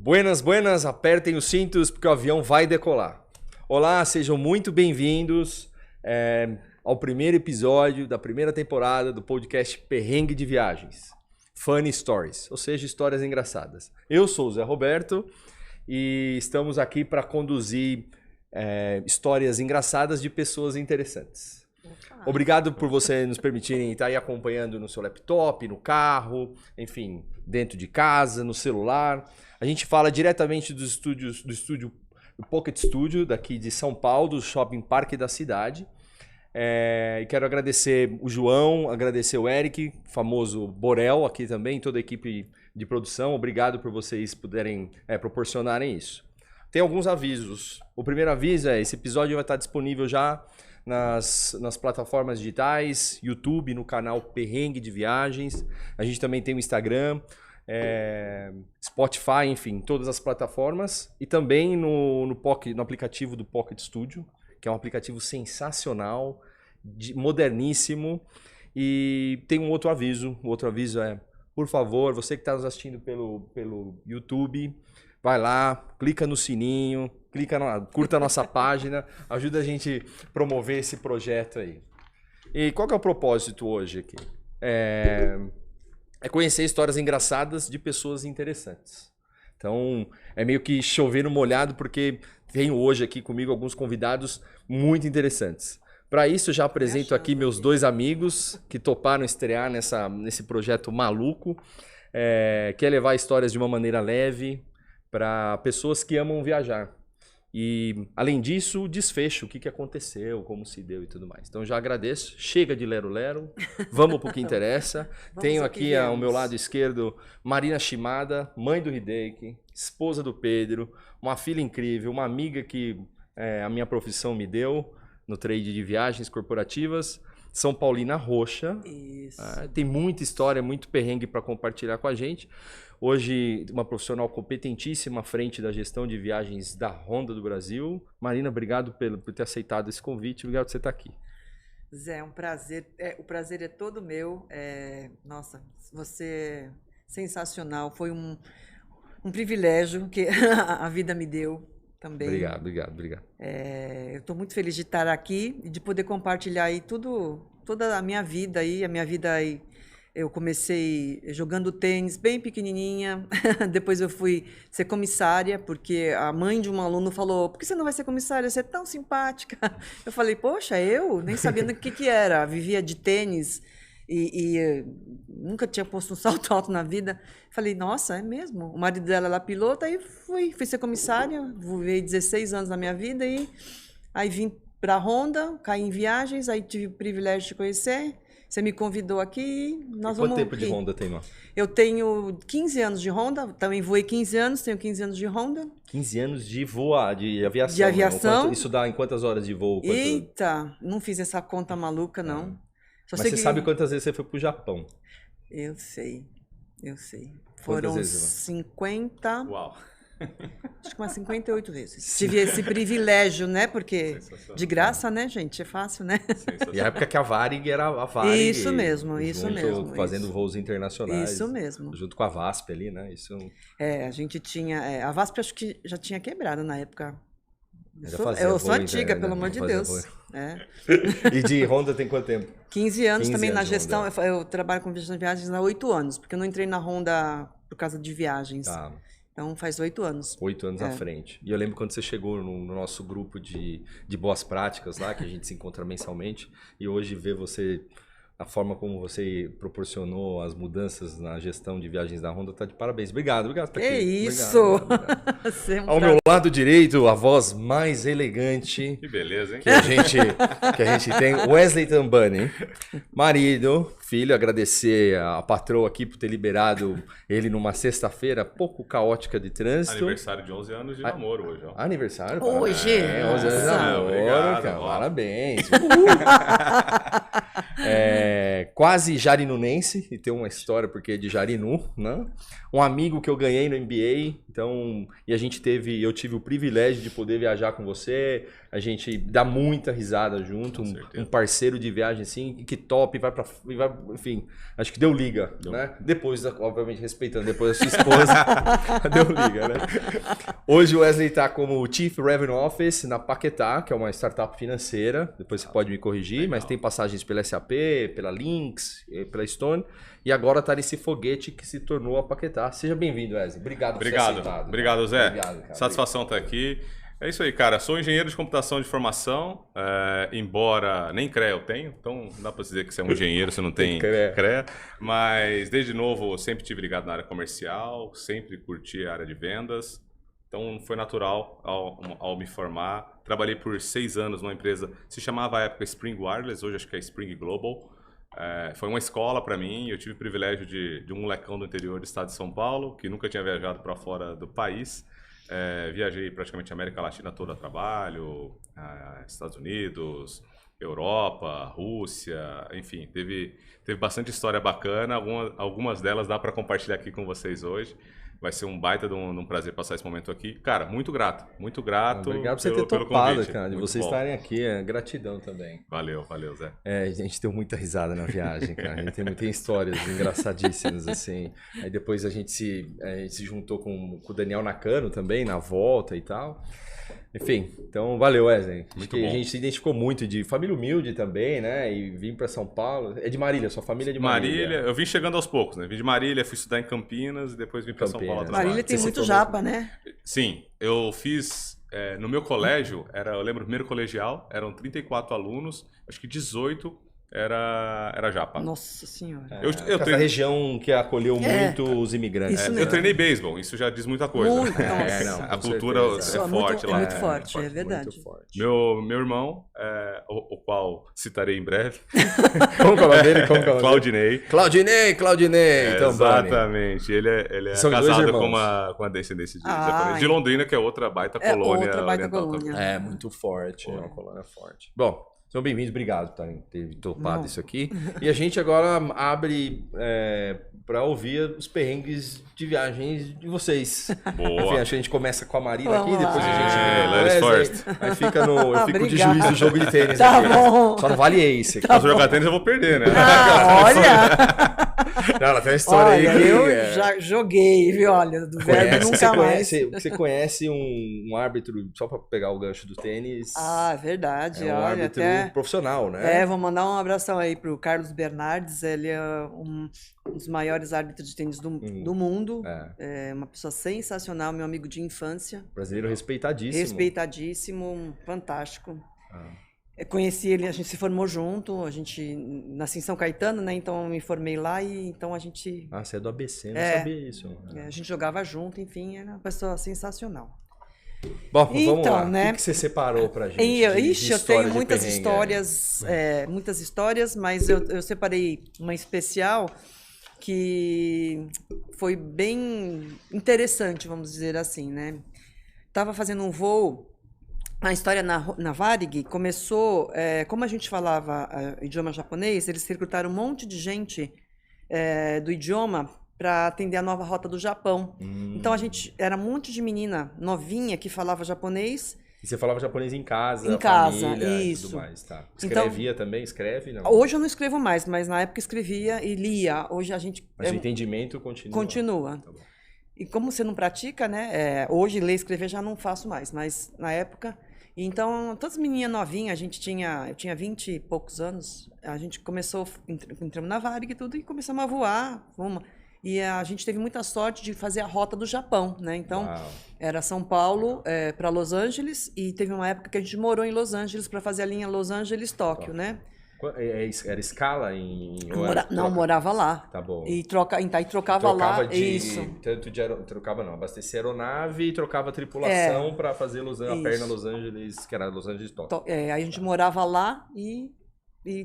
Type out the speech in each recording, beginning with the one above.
Buenas, buenas, apertem os cintos porque o avião vai decolar. Olá, sejam muito bem-vindos ao primeiro episódio da primeira temporada do podcast Perrengue de Viagens. Funny Stories, ou seja, histórias engraçadas. Eu sou o Zé Roberto e estamos aqui para conduzir histórias engraçadas de pessoas interessantes. Obrigado por você nos permitirem estar aí acompanhando no seu laptop, no carro, enfim, dentro de casa, no celular. A gente fala diretamente do estúdio Pocket Studio, daqui de São Paulo, do Shopping Parque da Cidade. E quero agradecer o João, agradecer o Eric, famoso Borel aqui também, toda a equipe de produção. Obrigado por vocês puderem proporcionarem isso. Tem alguns avisos. O primeiro aviso esse episódio vai estar disponível já nas plataformas digitais, YouTube, no canal Perrengue de Viagens. A gente também tem o Instagram, Spotify, enfim, todas as plataformas. E também no aplicativo do Pocket Studio, que é um aplicativo sensacional, moderníssimo. E tem um outro aviso. O outro aviso por favor, você que está nos assistindo pelo YouTube, vai lá, clica no sininho, curta a nossa página, ajuda a gente a promover esse projeto aí. E qual que é o propósito hoje aqui? É conhecer histórias engraçadas de pessoas interessantes. Então, é meio que chover no molhado, porque tenho hoje aqui comigo alguns convidados muito interessantes. Para isso, eu já apresento aqui meus dois amigos que toparam estrear nesse projeto maluco, que é levar histórias de uma maneira leve para pessoas que amam viajar. E, além disso, o desfecho, o que aconteceu, como se deu e tudo mais. Então, já agradeço. Chega de lero-lero. Vamos para o que interessa. Tenho aqui ao meu lado esquerdo Marina Shimada, mãe do Hideki, esposa do Pedro, uma filha incrível, uma amiga que a minha profissão me deu no trade de viagens corporativas. São Paulina Rocha. Isso. Tem muita história, muito perrengue para compartilhar com a gente. Hoje, uma profissional competentíssima à frente da gestão de viagens da Honda do Brasil. Marina, obrigado por ter aceitado esse convite. Obrigado por você estar aqui. Zé, é um prazer. O prazer é todo meu. Nossa, você é sensacional. Foi um privilégio que a vida me deu também. Obrigado. Eu estou muito feliz de estar aqui e de poder compartilhar aí toda a minha vida aí, Eu comecei jogando tênis bem pequenininha, depois eu fui ser comissária, porque a mãe de um aluno falou, por que você não vai ser comissária? Você é tão simpática. Eu falei, poxa, eu nem sabia o que era, vivia de tênis e nunca tinha posto um salto alto na vida. Falei, nossa, é mesmo? O marido dela era piloto, aí fui ser comissária, voei 16 anos na minha vida e aí vim para a Honda, caí em viagens, aí tive o privilégio de te conhecer. Você me convidou aqui, Quanto tempo de Honda tem, Má? Eu tenho 15 anos de Honda, também voei 15 anos, tenho 15 anos de Honda. 15 anos de voar, de aviação. De aviação. Né? Isso dá em quantas horas de voo? Eita, não fiz essa conta maluca, não. Mas você sabe quantas vezes você foi pro Japão? Eu sei. Foram 50... Uau! Acho que umas 58 vezes. Tive esse privilégio, né? Porque de graça, né, gente? É fácil, né? E a época que a Varig era a Varig. Isso mesmo. Fazendo voos internacionais. Isso mesmo. Junto com a VASP ali, né? A gente tinha... a VASP acho que já tinha quebrado na época. Eu sou antiga, pelo amor de Deus. E de Honda tem quanto tempo? 15 anos também na gestão. Eu trabalho com gestão de viagens há 8 anos, porque eu não entrei na Honda por causa de viagens. Tá. Então faz 8 anos. 8 anos à frente. E eu lembro quando você chegou no nosso grupo de boas práticas lá, que a gente se encontra mensalmente, e hoje ver você, a forma como você proporcionou as mudanças na gestão de viagens da Honda, tá de parabéns. Obrigado por estar aqui. É isso! Obrigado. Ao meu lado direito, a voz mais elegante. Que beleza, hein? Que a gente tem, Wesley Tambani, marido, filho, agradecer a patroa aqui por ter liberado ele numa sexta-feira pouco caótica de trânsito. Aniversário de 11 anos de namoro hoje, ó. Aniversário? Hoje? 11 anos de namoro, obrigado, cara, ó. parabéns. Quase jarinunense, e tem uma história porque é de Jarinu, né? Um amigo que eu ganhei no MBA, então, e eu tive o privilégio de poder viajar com você, a gente dá muita risada junto, um parceiro de viagem assim, que top, vai enfim, acho que deu liga, né? Depois, obviamente, respeitando, depois a sua esposa, deu liga, né? Hoje o Wesley está como Chief Revenue Office na Paquetá, que é uma startup financeira, depois você pode me corrigir, mas tem passagens pela SAP, pela Lynx, pela Stone, e agora está nesse foguete que se tornou a Paquetá. Seja bem-vindo, Wesley. Obrigado por ter aceitado. Obrigado, Zé. Obrigado, cara. Satisfação estar aqui. É isso aí, cara. Sou engenheiro de computação de formação, embora nem CREA eu tenho, então não dá para dizer que você é um engenheiro, você não tem CREA. Mas desde novo sempre tive ligado na área comercial, sempre curti a área de vendas. Então foi natural ao me formar. Trabalhei por 6 anos numa empresa, se chamava à época Spring Wireless, hoje acho que é Spring Global. Foi uma escola para mim, eu tive o privilégio de um molecão do interior do estado de São Paulo, que nunca tinha viajado para fora do país. Viajei praticamente a América Latina toda a trabalho, Estados Unidos, Europa, Rússia, enfim, teve bastante história bacana, algumas delas dá para compartilhar aqui com vocês hoje. Vai ser um baita de um prazer passar esse momento aqui. Cara, muito grato. Obrigado por você ter topado, cara, de vocês estarem aqui. Gratidão também. Valeu, Zé. A gente deu muita risada na viagem, cara. A gente tem histórias engraçadíssimas, assim. Aí depois a gente se juntou com o Daniel Nakano também, na volta e tal. Enfim, então valeu, Wesley. Acho que a gente se identificou muito, de família humilde também, né? E vim para São Paulo. É de Marília, sua família é de Marília. Eu vim chegando aos poucos, né? Vim de Marília, fui estudar em Campinas e depois vim para São Paulo. Marília tem muito japa, né? Sim, eu fiz... no meu colégio, eu lembro, o primeiro colegial, eram 34 alunos, acho que 18 era japa. Nossa senhora. Essa região que acolheu muito os imigrantes. Isso eu treinei beisebol, isso já diz muita coisa. A cultura é forte lá. É muito forte, é verdade. Meu irmão, o qual citarei em breve. Como que é o nome dele? Claudinei. Então, exatamente. Ele é casado com uma descendência de japonês. De Londrina, que é outra baita colônia. É muito forte, é uma colônia forte. Bom, sejam bem-vindos, obrigado por ter topado isso aqui. E a gente agora abre para ouvir os perrengues de viagens de vocês. Boa. Enfim, acho que a gente começa com a Marina aqui, depois a gente ladies first. Aí eu fico de juiz do jogo de tênis tá aqui. Bom. Só não vale esse aqui. Se eu jogar tênis eu vou perder, né? Olha! Não, ela tem uma história aí que... Eu já joguei, viu? Olha, do verbo nunca mais. Você conhece um árbitro, só para pegar o gancho do tênis... Ah, verdade. É um árbitro profissional, né? Vou mandar um abração aí pro Carlos Bernardes, ele é um dos maiores árbitros de tênis do mundo. É uma pessoa sensacional, meu amigo de infância. Brasileiro respeitadíssimo. Respeitadíssimo, fantástico. Conheci ele, a gente se formou junto, a gente nasci em São Caetano, né? Então eu me formei lá e então a gente... você é do ABC, não sabia isso. A gente jogava junto, enfim, era uma pessoa sensacional. Bom, vamos lá. Né? O que você separou pra gente? Eu tenho muitas histórias, mas eu separei uma especial que foi bem interessante, vamos dizer assim, né? Tava fazendo um voo. A história na Varig começou, como a gente falava idioma japonês, eles recrutaram um monte de gente do idioma para atender a nova rota do Japão. Então a gente era um monte de menina novinha que falava japonês. E você falava japonês em casa, família, isso. E tudo mais, tá? Escrevia também? Escreve? Não? Hoje eu não escrevo mais, mas na época escrevia e lia. Hoje a gente... Mas o entendimento continua? Continua. Tá bom. E como você não pratica, né? Hoje ler e escrever já não faço mais, mas na época... Então, todas as menininhas novinhas, eu tinha 20 e poucos anos, a gente entramos na Varig e tudo, e começamos a voar, e a gente teve muita sorte de fazer a rota do Japão, né? Então, era São Paulo para Los Angeles, e teve uma época que a gente morou em Los Angeles para fazer a linha Los Angeles-Tóquio, né? Era escala em... Não, morava lá. Tá bom. E trocava lá, isso. Trocava não, abastecia aeronave e trocava tripulação para fazer a perna Los Angeles, que era Los Angeles Tóquio. Aí a gente morava lá e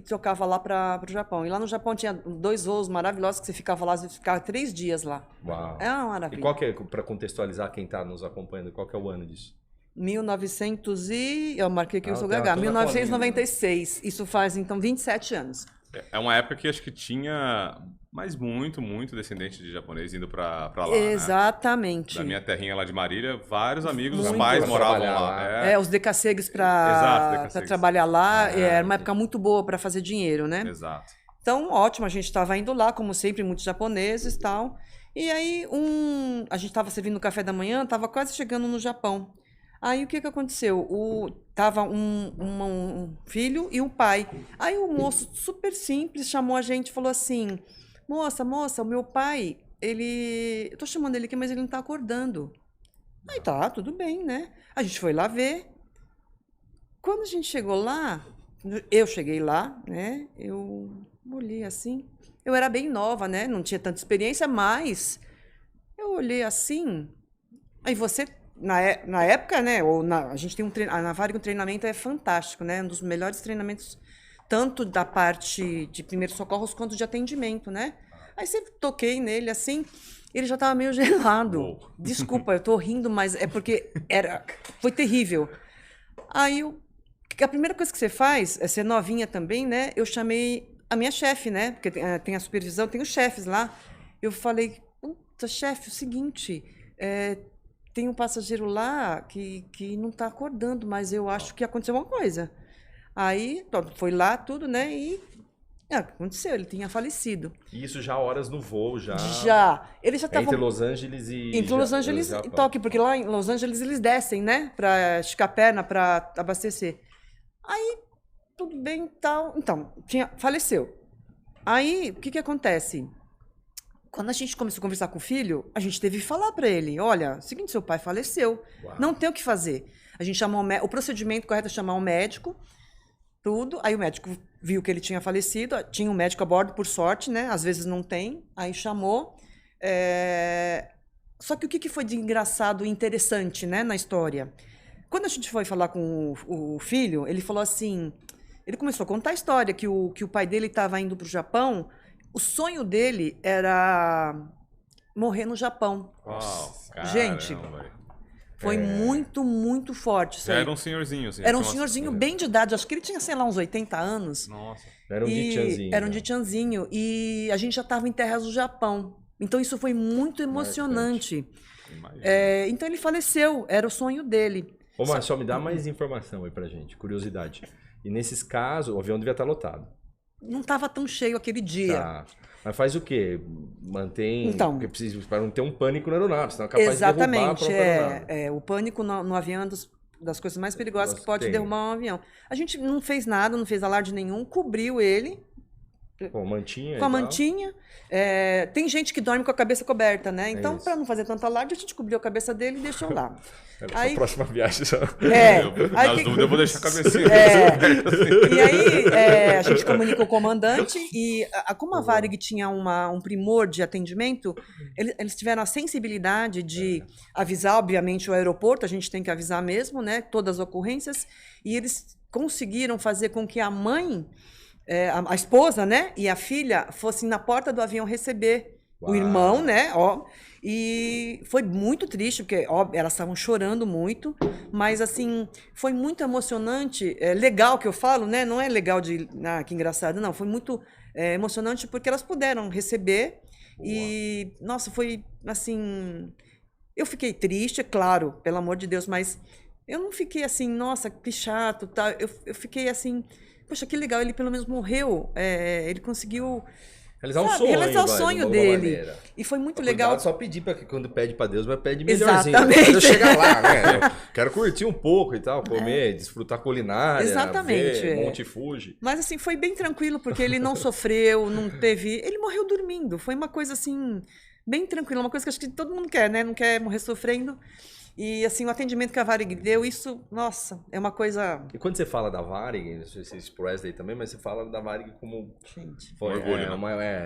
trocava lá para o Japão. E lá no Japão tinha 2 voos maravilhosos que você ficava lá, você ficava 3 dias lá. Uau. É uma maravilha. E qual que é, para contextualizar quem está nos acompanhando, qual que é o ano disso? 1900 e... Eu marquei aqui, eu sou gaga. 1996. Isso faz, então, 27 anos. É uma época que acho que tinha... Mas muito descendente de japonês indo pra lá, exatamente. Né? Da minha terrinha lá de Marília, vários amigos, os pais moravam lá. Os decassegues para trabalhar lá. Era uma época muito boa para fazer dinheiro, né? Exato. Então, ótimo, a gente estava indo lá, como sempre, muitos japoneses e tal. E aí, a gente estava servindo o café da manhã, estava quase chegando no Japão. Aí, o que aconteceu? Tava um filho e um pai. Aí, o moço, super simples, chamou a gente e falou assim, moça, o meu pai, eu tô chamando ele aqui, mas ele não tá acordando. Aí, tá, tudo bem, né? A gente foi lá ver. Quando a gente chegou lá, eu cheguei lá, né? Eu olhei assim. Eu era bem nova, né? Não tinha tanta experiência, mas eu olhei assim. Aí você, na época, né? A gente tem na Varig, o treinamento é fantástico, né? Um dos melhores treinamentos, tanto da parte de primeiros socorros quanto de atendimento, né? Aí você toquei nele assim, ele já estava meio gelado. Uou. Desculpa, eu tô rindo, mas é porque foi terrível. Aí a primeira coisa que você faz, é ser novinha também, né? Eu chamei a minha chefe, né? Porque tem a supervisão, tem os chefes lá. Eu falei, puta, chefe, é o seguinte, tem um passageiro lá que não está acordando, mas eu acho que aconteceu uma coisa. Aí, foi lá tudo, né? E aconteceu, ele tinha falecido. E isso já horas no voo, já? Já. Ele já estava... Entre Los Angeles e... Entre Los Angeles e Tóquio, porque lá em Los Angeles eles descem, né? Para esticar a perna, para abastecer. Aí, tudo bem e tal. Então, faleceu. Aí, o que acontece? Quando a gente começou a conversar com o filho, a gente teve que falar para ele, olha, seguinte, seu pai faleceu, não tem o que fazer. A gente chamou o procedimento correto é chamar um médico, tudo. Aí o médico viu que ele tinha falecido, tinha um médico a bordo, por sorte, né? Às vezes não tem, aí chamou. Só que o que foi de engraçado e interessante, né, na história? Quando a gente foi falar com o filho, ele falou assim, ele começou a contar a história, que o pai dele estava indo para o Japão, o sonho dele era morrer no Japão. Uau, gente, foi muito, muito forte isso aí. Era um senhorzinho, assim. Era um senhorzinho bem de idade, acho que ele tinha, sei lá, uns 80 anos. Nossa. Era um Dichanzinho. Era um Dichanzinho. E a gente já estava em terras do Japão. Então isso foi muito emocionante. Então ele faleceu, era o sonho dele. Ô, Márcio, só me dá mais informação aí pra gente, curiosidade. E nesses casos, o avião devia estar lotado. Não estava tão cheio aquele dia. Tá. Mas faz o quê? Mantém... Então, porque precisa, para não ter um pânico na aeronave, senão é capaz de derrubar a própria aeronave. O pânico no avião é uma das coisas mais perigosas que pode derrubar um avião. A gente não fez nada, não fez alarde nenhum, cobriu ele. Com a mantinha. Com a mantinha. Tem gente que dorme com a cabeça coberta, né? Então, para não fazer tanta alarde, a gente cobriu a cabeça dele e deixou lá. Aí, a próxima viagem só. Nas dúvidas, eu vou deixar a cabecinha. E aí, a gente comunica o comandante e, como a Varig tinha um primor de atendimento, eles tiveram a sensibilidade de avisar, obviamente, o aeroporto, a gente tem que avisar mesmo, né? Todas as ocorrências. E eles conseguiram fazer com que a mãe... a esposa, né, e a filha fossem na porta do avião receber o irmão, né, e foi muito triste, porque, elas estavam chorando muito, mas, assim, foi muito emocionante, legal que eu falo, né, não é legal que engraçado, não, foi muito emocionante porque elas puderam receber e, nossa, foi, assim, eu fiquei triste, é claro, pelo amor de Deus, mas eu não fiquei assim, nossa, que chato, tá, eu fiquei assim... Poxa, que legal, ele pelo menos morreu, ele conseguiu realizar o sonho dele. E foi muito legal. Só pedir para que quando pede para Deus, mas pede melhorzinho. Exatamente. Eu chegar lá, né? Eu quero curtir um pouco e tal, comer, desfrutar culinária, ver Monte Fuji. Mas assim, foi bem tranquilo, porque ele não sofreu, não teve... Ele morreu dormindo, foi uma coisa assim, bem tranquila, uma coisa que acho que todo mundo quer, né? Não quer morrer sofrendo. E, assim, o atendimento que a Varig deu, isso, nossa, é uma coisa... E quando você fala da Varig, não sei se você expressa daí também, mas você fala da Varig como... Gente...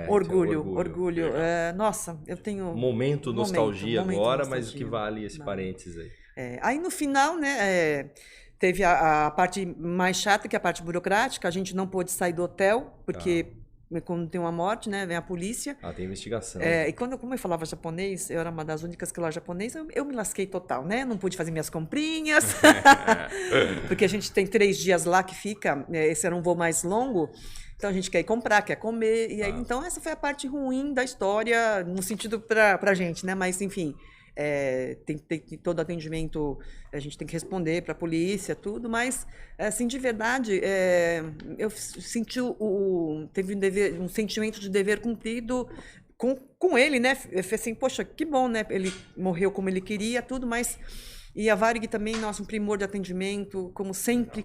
Orgulho. Nossa, eu tenho... Momento nostalgia agora, mas o que vale esse parênteses aí? Aí, no final, né, teve a parte mais chata, que é a parte burocrática. A gente não pôde sair do hotel, porque... Quando tem uma morte, né, vem a polícia. Tem investigação. E como eu falava japonês, eu era uma das únicas que falava japonês, eu me lasquei total, né? Não pude fazer minhas comprinhas, porque a gente tem 3 dias lá que fica, esse era um voo mais longo, então a gente quer ir comprar, quer comer, e aí, então essa foi a parte ruim da história, no sentido pra gente, né? Mas, enfim, tem todo atendimento, a gente tem que responder para a polícia, tudo, mas, assim, de verdade, eu senti teve um sentimento de dever cumprido com ele, né? Eu falei assim, poxa, que bom, né? Ele morreu como ele queria, tudo, mas... E a Varig também, nossa, um primor de atendimento, como sempre.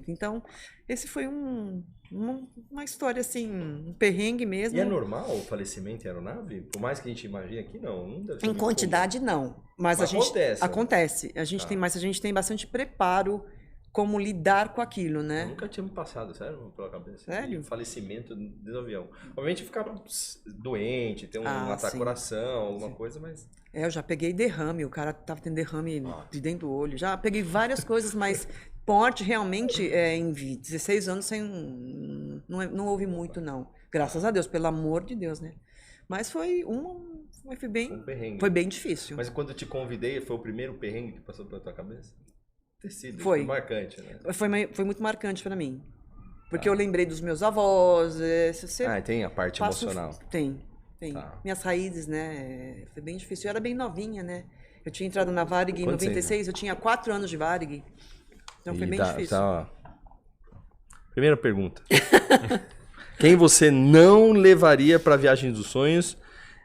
Então, esse foi uma história, assim, um perrengue mesmo. E é normal o falecimento em aeronave? Por mais que a gente imagine aqui, não deve ser em quantidade, comum. Não. Mas a gente... Acontece. Mas a gente tem bastante preparo como lidar com aquilo, né? Eu nunca tinha me passado, sério, pela cabeça. Sério? Falecimento do avião. Obviamente ficar doente, ter um ataque ao coração, alguma coisa, mas... Eu já peguei derrame, o cara tava tendo derrame de dentro do olho. Já peguei várias coisas, mas morte realmente, em 16 anos, não houve muito, não. Graças a Deus, pelo amor de Deus, né? Mas foi um perrengue. Foi bem difícil. Mas quando eu te convidei, foi o primeiro perrengue que passou pela tua cabeça? Foi marcante, né? Foi muito marcante para mim. Porque eu lembrei dos meus avós. Tem a parte emocional. Tem. Tá. Minhas raízes, né? Foi bem difícil. Eu era bem novinha, né? Eu tinha entrado na Varig em 96, eu tinha 4 anos de Varig. Então foi bem difícil. Primeira pergunta. Quem você não levaria para a viagem dos sonhos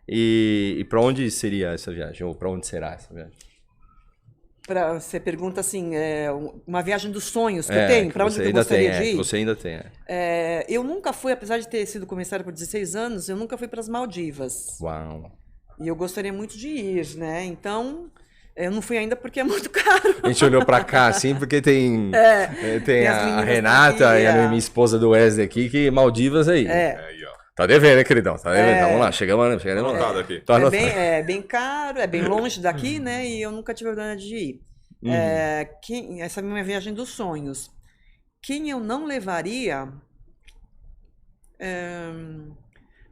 e para onde seria essa viagem? Ou para onde será essa viagem? Você pergunta assim, uma viagem dos sonhos que eu tenho, para onde eu gostaria de ir? Você ainda tem. Eu nunca fui, apesar de ter sido comissária por 16 anos, eu nunca fui para as Maldivas. Uau! E eu gostaria muito de ir, né? Então, eu não fui ainda porque é muito caro. A gente olhou para cá, assim, porque tem a Renata aqui, e a minha esposa do Wesley aqui, que Maldivas aí. Aí, ó. Tá devendo, né, queridão? Tá devendo. Vamos lá, chegamos lá. Aqui. É bem caro, é bem longe daqui, né? E eu nunca tive a oportunidade de ir. Essa é a minha viagem dos sonhos. Quem eu não levaria...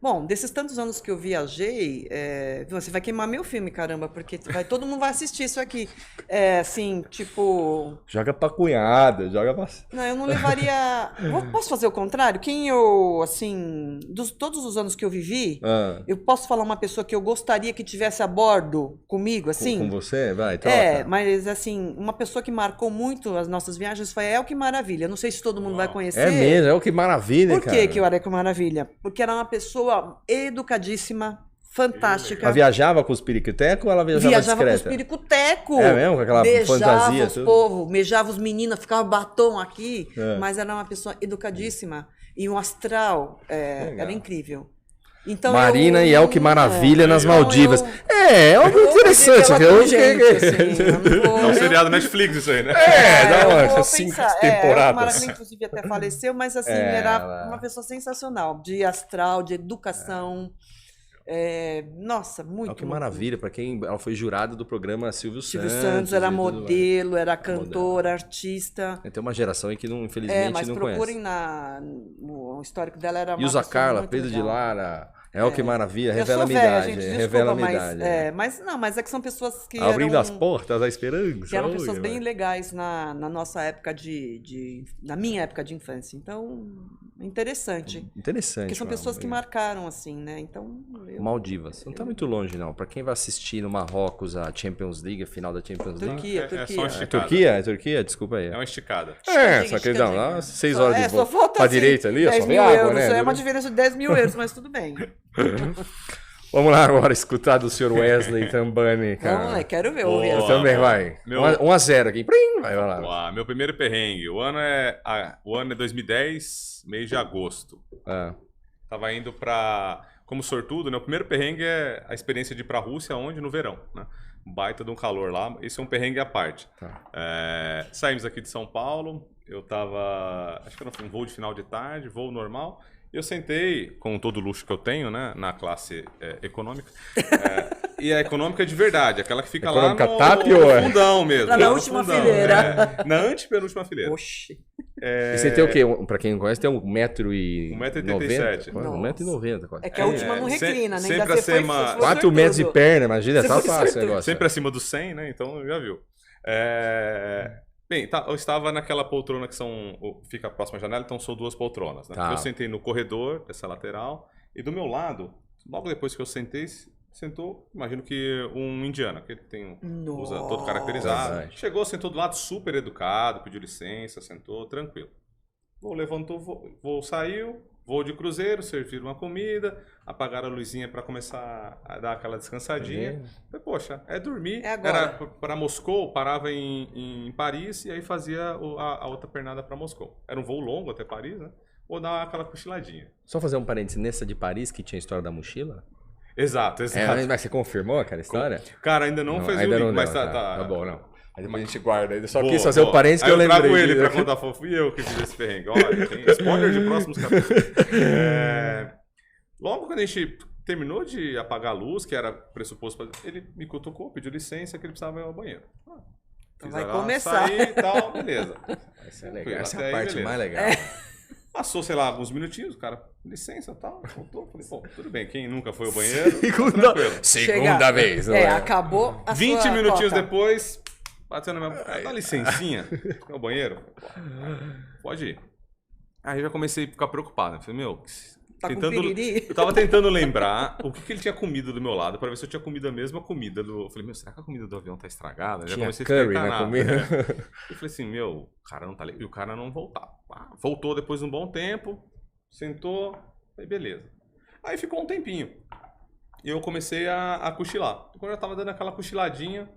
Bom, desses tantos anos que eu viajei, você vai queimar meu filme, caramba, porque todo mundo vai assistir isso aqui. Assim, tipo... Joga pra cunhada, joga pra... Não, eu não levaria... Posso fazer o contrário? Quem eu, assim... Todos os anos que eu vivi, eu posso falar uma pessoa que eu gostaria que tivesse a bordo comigo, assim? Com você? Vai, troca. Mas assim, uma pessoa que marcou muito as nossas viagens foi a El Que Maravilha. Não sei se todo mundo vai conhecer. É mesmo, El Que Maravilha, cara. Por que eu era El Que Maravilha? Porque era uma pessoa educadíssima, fantástica. Ela viajava com os periquitecos ou ela viajava discreta? Com os periquitecos. É mesmo? Com aquela fantasia? Beijava os povos, beijava os meninos, ficava batom aqui. Mas era uma pessoa educadíssima. E um astral, era incrível. Então, Marina e El Que Maravilha nas Maldivas. É algo interessante. É um seriado Netflix isso aí, né? Dá 5 temporadas. Maravilha, inclusive, até faleceu, mas assim, era uma pessoa sensacional. De astral, de educação. Nossa, muito. El Que Maravilha, para quem ela foi jurada do programa Silvio Santos era modelo, era cantora, artista. Tem uma geração aí que não, infelizmente mas não conhece. Procurem o histórico dela, era uma Ilza Carla, Pedro de Lara, El Que Maravilha, revela a minha idade. Revela a minha idade. Mas é que são pessoas que abrindo as portas da esperança. Que eram pessoas bem legais na nossa época na minha época de infância. Então, interessante. Interessante. Porque são pessoas que marcaram, assim, né? Então, Maldivas. Não tá muito longe, não. Pra quem vai assistir no Marrocos a Champions League, a final da Champions League. Turquia. É Turquia? Desculpa aí. É uma esticada. Só que não, 6 horas de voo. Pra assim, direita ali, só vem água, água, né? É uma diferença de 10 mil euros, mas tudo bem. Vamos lá agora escutar do Sr. Wesley Tambani, cara. Vamos lá, quero ver. Eu também, vai. 1-0 aqui. Vai lá. Meu primeiro perrengue. O ano é 2010, mês de agosto. Tava indo como sortudo, né? O primeiro perrengue é a experiência de ir pra Rússia, onde? No verão, né? Baita de um calor lá. Esse é um perrengue à parte. Saímos aqui de São Paulo. Eu tava... Acho que era um voo de final de tarde, voo normal. Eu sentei, com todo o luxo que eu tenho, né, na classe econômica. E a econômica de verdade, aquela que fica lá no fundão mesmo. Na última fileira. Na antepenúltima fileira. Oxi. E você tem o quê? Pra quem não conhece, tem 1,87 m. 1,87 m. 1,90 m quase. É que a última não reclina, né? Sempre acima... 4 metros de perna, imagina, tá fácil o negócio. Sempre acima dos 100, né? Então, já viu. Bem, eu estava naquela poltrona que fica próxima à janela, então são 2 poltronas, né? Eu sentei no corredor, dessa lateral, e do meu lado, logo depois que eu sentei, sentou, imagino que um indiano, aquele que tem usa todo caracterizado. Verdade. Chegou, sentou do lado, super educado, pediu licença, sentou, tranquilo. Voo levantou, voo saiu, voo de cruzeiro, serviram uma comida, apagaram a luzinha para começar a dar aquela descansadinha. Falei, poxa, é dormir. Era para Moscou, parava em Paris e aí fazia a outra pernada para Moscou. Era um voo longo até Paris, né? Ou dar aquela cochiladinha. Só fazer um parênteses, nessa de Paris que tinha a história da mochila? Exato. Mas você confirmou aquela história? Cara, ainda não fez o link, não, mas tá bom, não. Aí depois a gente guarda. Eu só quis fazer boa. o parênteses que eu lembrei. Eu trago ele pra contar, fui eu que fiz esse perrengue. Olha, tem spoiler de próximos capítulos. Logo quando a gente terminou de apagar a luz, que era pressuposto, ele me cutucou, pediu licença que ele precisava ir ao banheiro. Vai começar. Sair e tal, beleza. Essa é legal. Essa é a parte mais legal. Passou, sei lá, alguns minutinhos, o cara, licença e tal, voltou. Falei, pô, tudo bem, quem nunca foi ao banheiro, Segunda vez. Acabou a 20 sua minutinhos cota. depois, bateu na minha... Dá licencinha, ao banheiro? Pode ir. Aí já comecei a ficar preocupado, né? Falei, meu... Tá com piriri? Eu tava tentando lembrar o que ele tinha comido do meu lado pra ver se eu tinha comido a mesma comida do... Eu falei, meu, será que a comida do avião tá estragada? Já comecei a curry ficar na comida. Eu falei assim, meu, o cara não tá legal. E o cara não voltava. Voltou depois de um bom tempo, sentou, falei, beleza. Aí ficou um tempinho. E eu comecei a cochilar. Quando eu tava dando aquela cochiladinha,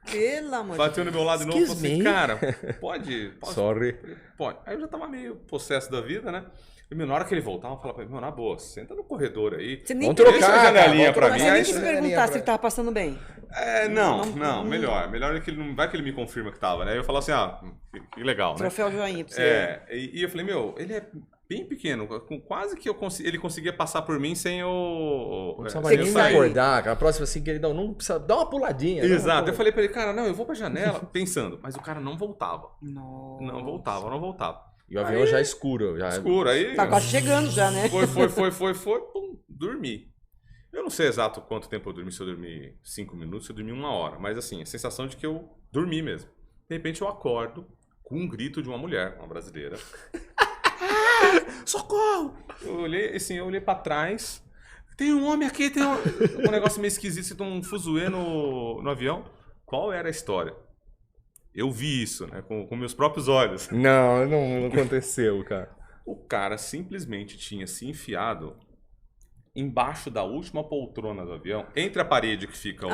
Pelo amor de bateu no meu lado de novo e falou assim, cara, pode? Sorry. Pode. Aí eu já tava meio possesso da vida, né? E na hora que ele voltava, eu falava pra ele, meu, na boa, senta no corredor aí. Você nem Vamos trocar a janelinha pra mim. Você nem Aí quis perguntar se ele tava passando bem. Não, melhor. Melhor é que ele não vai que ele me confirma que tava, né? Aí eu falo assim, que legal, né? Troféu joinha pra você. E eu falei, meu, ele é bem pequeno, quase que ele conseguia passar por mim sem eu... Não precisava nem me acordar, a próxima assim, queridão, não precisa, dá uma puladinha. Exato, eu falei pra ele, cara, não, eu vou pra janela, pensando, mas o cara não voltava. Nossa. Não voltava. E o avião já é escuro. Escuro, aí... Tá quase chegando já, né? Foi, pum, dormi. Eu não sei exato quanto tempo eu dormi, se eu dormi 5 minutos, se eu dormi 1 hora, mas assim, a sensação de que eu dormi mesmo. De repente eu acordo com um grito de uma mulher, uma brasileira. Socorro! Eu olhei pra trás, tem um homem aqui, tem um negócio meio esquisito, tem um fuzuê no avião. Qual era a história? Eu vi isso, né, com meus próprios olhos. Não aconteceu, cara. O cara simplesmente tinha se enfiado embaixo da última poltrona do avião, entre a parede que fica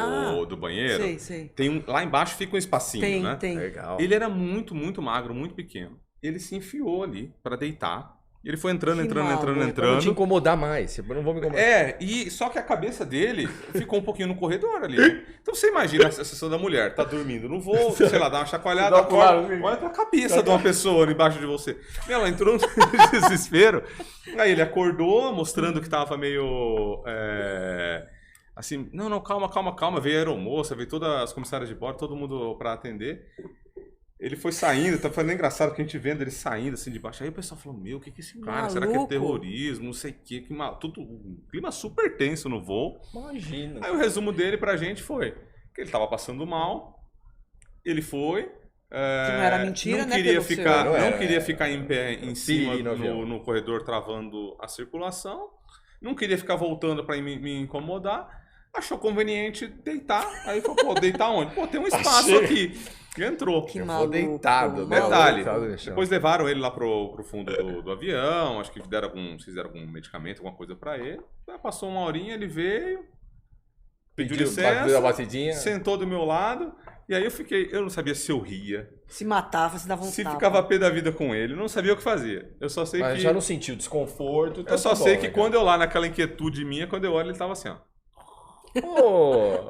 do banheiro. Sei. Lá embaixo fica um espacinho, né? Tem. Legal. Ele era muito, muito magro, muito pequeno. Ele se enfiou ali pra deitar. Ele foi entrando. Pra não te incomodar mais. Eu não vou me incomodar. Só que a cabeça dele ficou um pouquinho no corredor ali. Então você imagina a sensação da mulher, tá dormindo no voo, sei lá, dá uma chacoalhada, olha pra cabeça de uma pessoa embaixo de você. Ela entrou no desespero. Aí ele acordou, mostrando que tava meio... assim, não, calma. Veio a aeromoça, veio todas as comissárias de bordo, todo mundo pra atender. Ele foi saindo, tá falando engraçado que a gente vendo ele saindo assim de baixo. Aí o pessoal falou, meu, o que é esse cara? Maluco. Será que é terrorismo? Não sei o que. Tudo, um clima super tenso no voo. Imagina. Aí o resumo dele pra gente foi que ele tava passando mal, ele foi... que não era mentira, não né? Queria ficar em pé em cima no corredor travando a circulação. Não queria ficar voltando pra me incomodar. Achou conveniente deitar. Aí falou, pô, deitar onde? Pô, tem um espaço aqui. E entrou. Que maluco. Deitado. Detalhe. Depois levaram ele lá pro fundo do avião. Acho que fizeram algum medicamento, alguma coisa pra ele. Aí passou 1 horinha, ele veio. Pediu licença. Batidinha. Sentou do meu lado. E aí eu não sabia se eu ria. Se matava, se dava um Se tapa. ficava a pé da vida com ele. Eu não sabia o que fazia. Eu só sei que... já não sentiu desconforto. Eu só sei que quando eu lá, naquela inquietude minha, quando eu olho, ele tava assim, ó.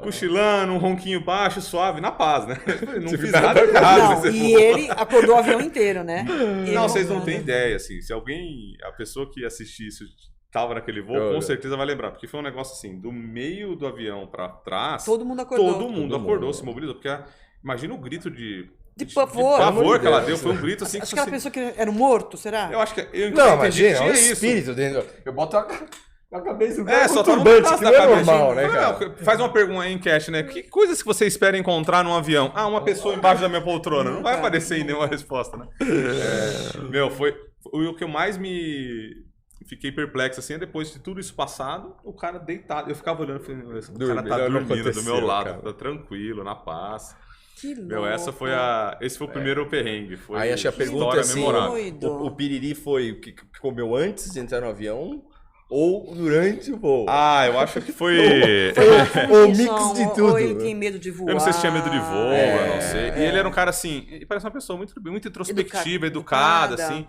Cochilando, um ronquinho baixo, suave, na paz, né? Não fiz nada errado. E ele acordou o avião inteiro, né? Não, vocês não têm ideia, assim. Se a pessoa que assistir isso tava naquele voo, com certeza vai lembrar. Porque foi um negócio assim, do meio do avião pra trás... Todo mundo acordou. Todo mundo acordou, se mobilizou. Porque imagina o grito de pavor. pavor que ela deu, foi um grito assim... Acho que ela pensou que era um morto, será? Eu acho que... Não, imagina, é um espírito dentro. Eu boto a cabeça do só turbante, que não é normal, né, cara? Faz uma pergunta aí, enquete, né? Que coisas que você espera encontrar num avião? Uma pessoa embaixo da minha poltrona. Não vai aparecer em nenhuma resposta, né? Meu, foi o que eu mais me fiquei perplexo assim, depois de tudo isso passado, o cara deitado. Eu ficava olhando e falei, o cara Dorme, tá não dormindo do aconteceu, meu lado, cara. tá tranquilo, na paz. Que louco. Meu, esse foi o primeiro perrengue. Foi Aí acho que a pergunta é história assim, memorável. Doido. o piriri foi o que comeu antes de entrar no avião ou durante o voo? Ah, eu acho que foi... O mix de tudo. Ou ele tem medo de voar. Eu não sei se tinha medo de voo, eu não sei. E É. ele era um cara assim, ele parece uma pessoa muito introspectiva, Educada. educada, assim.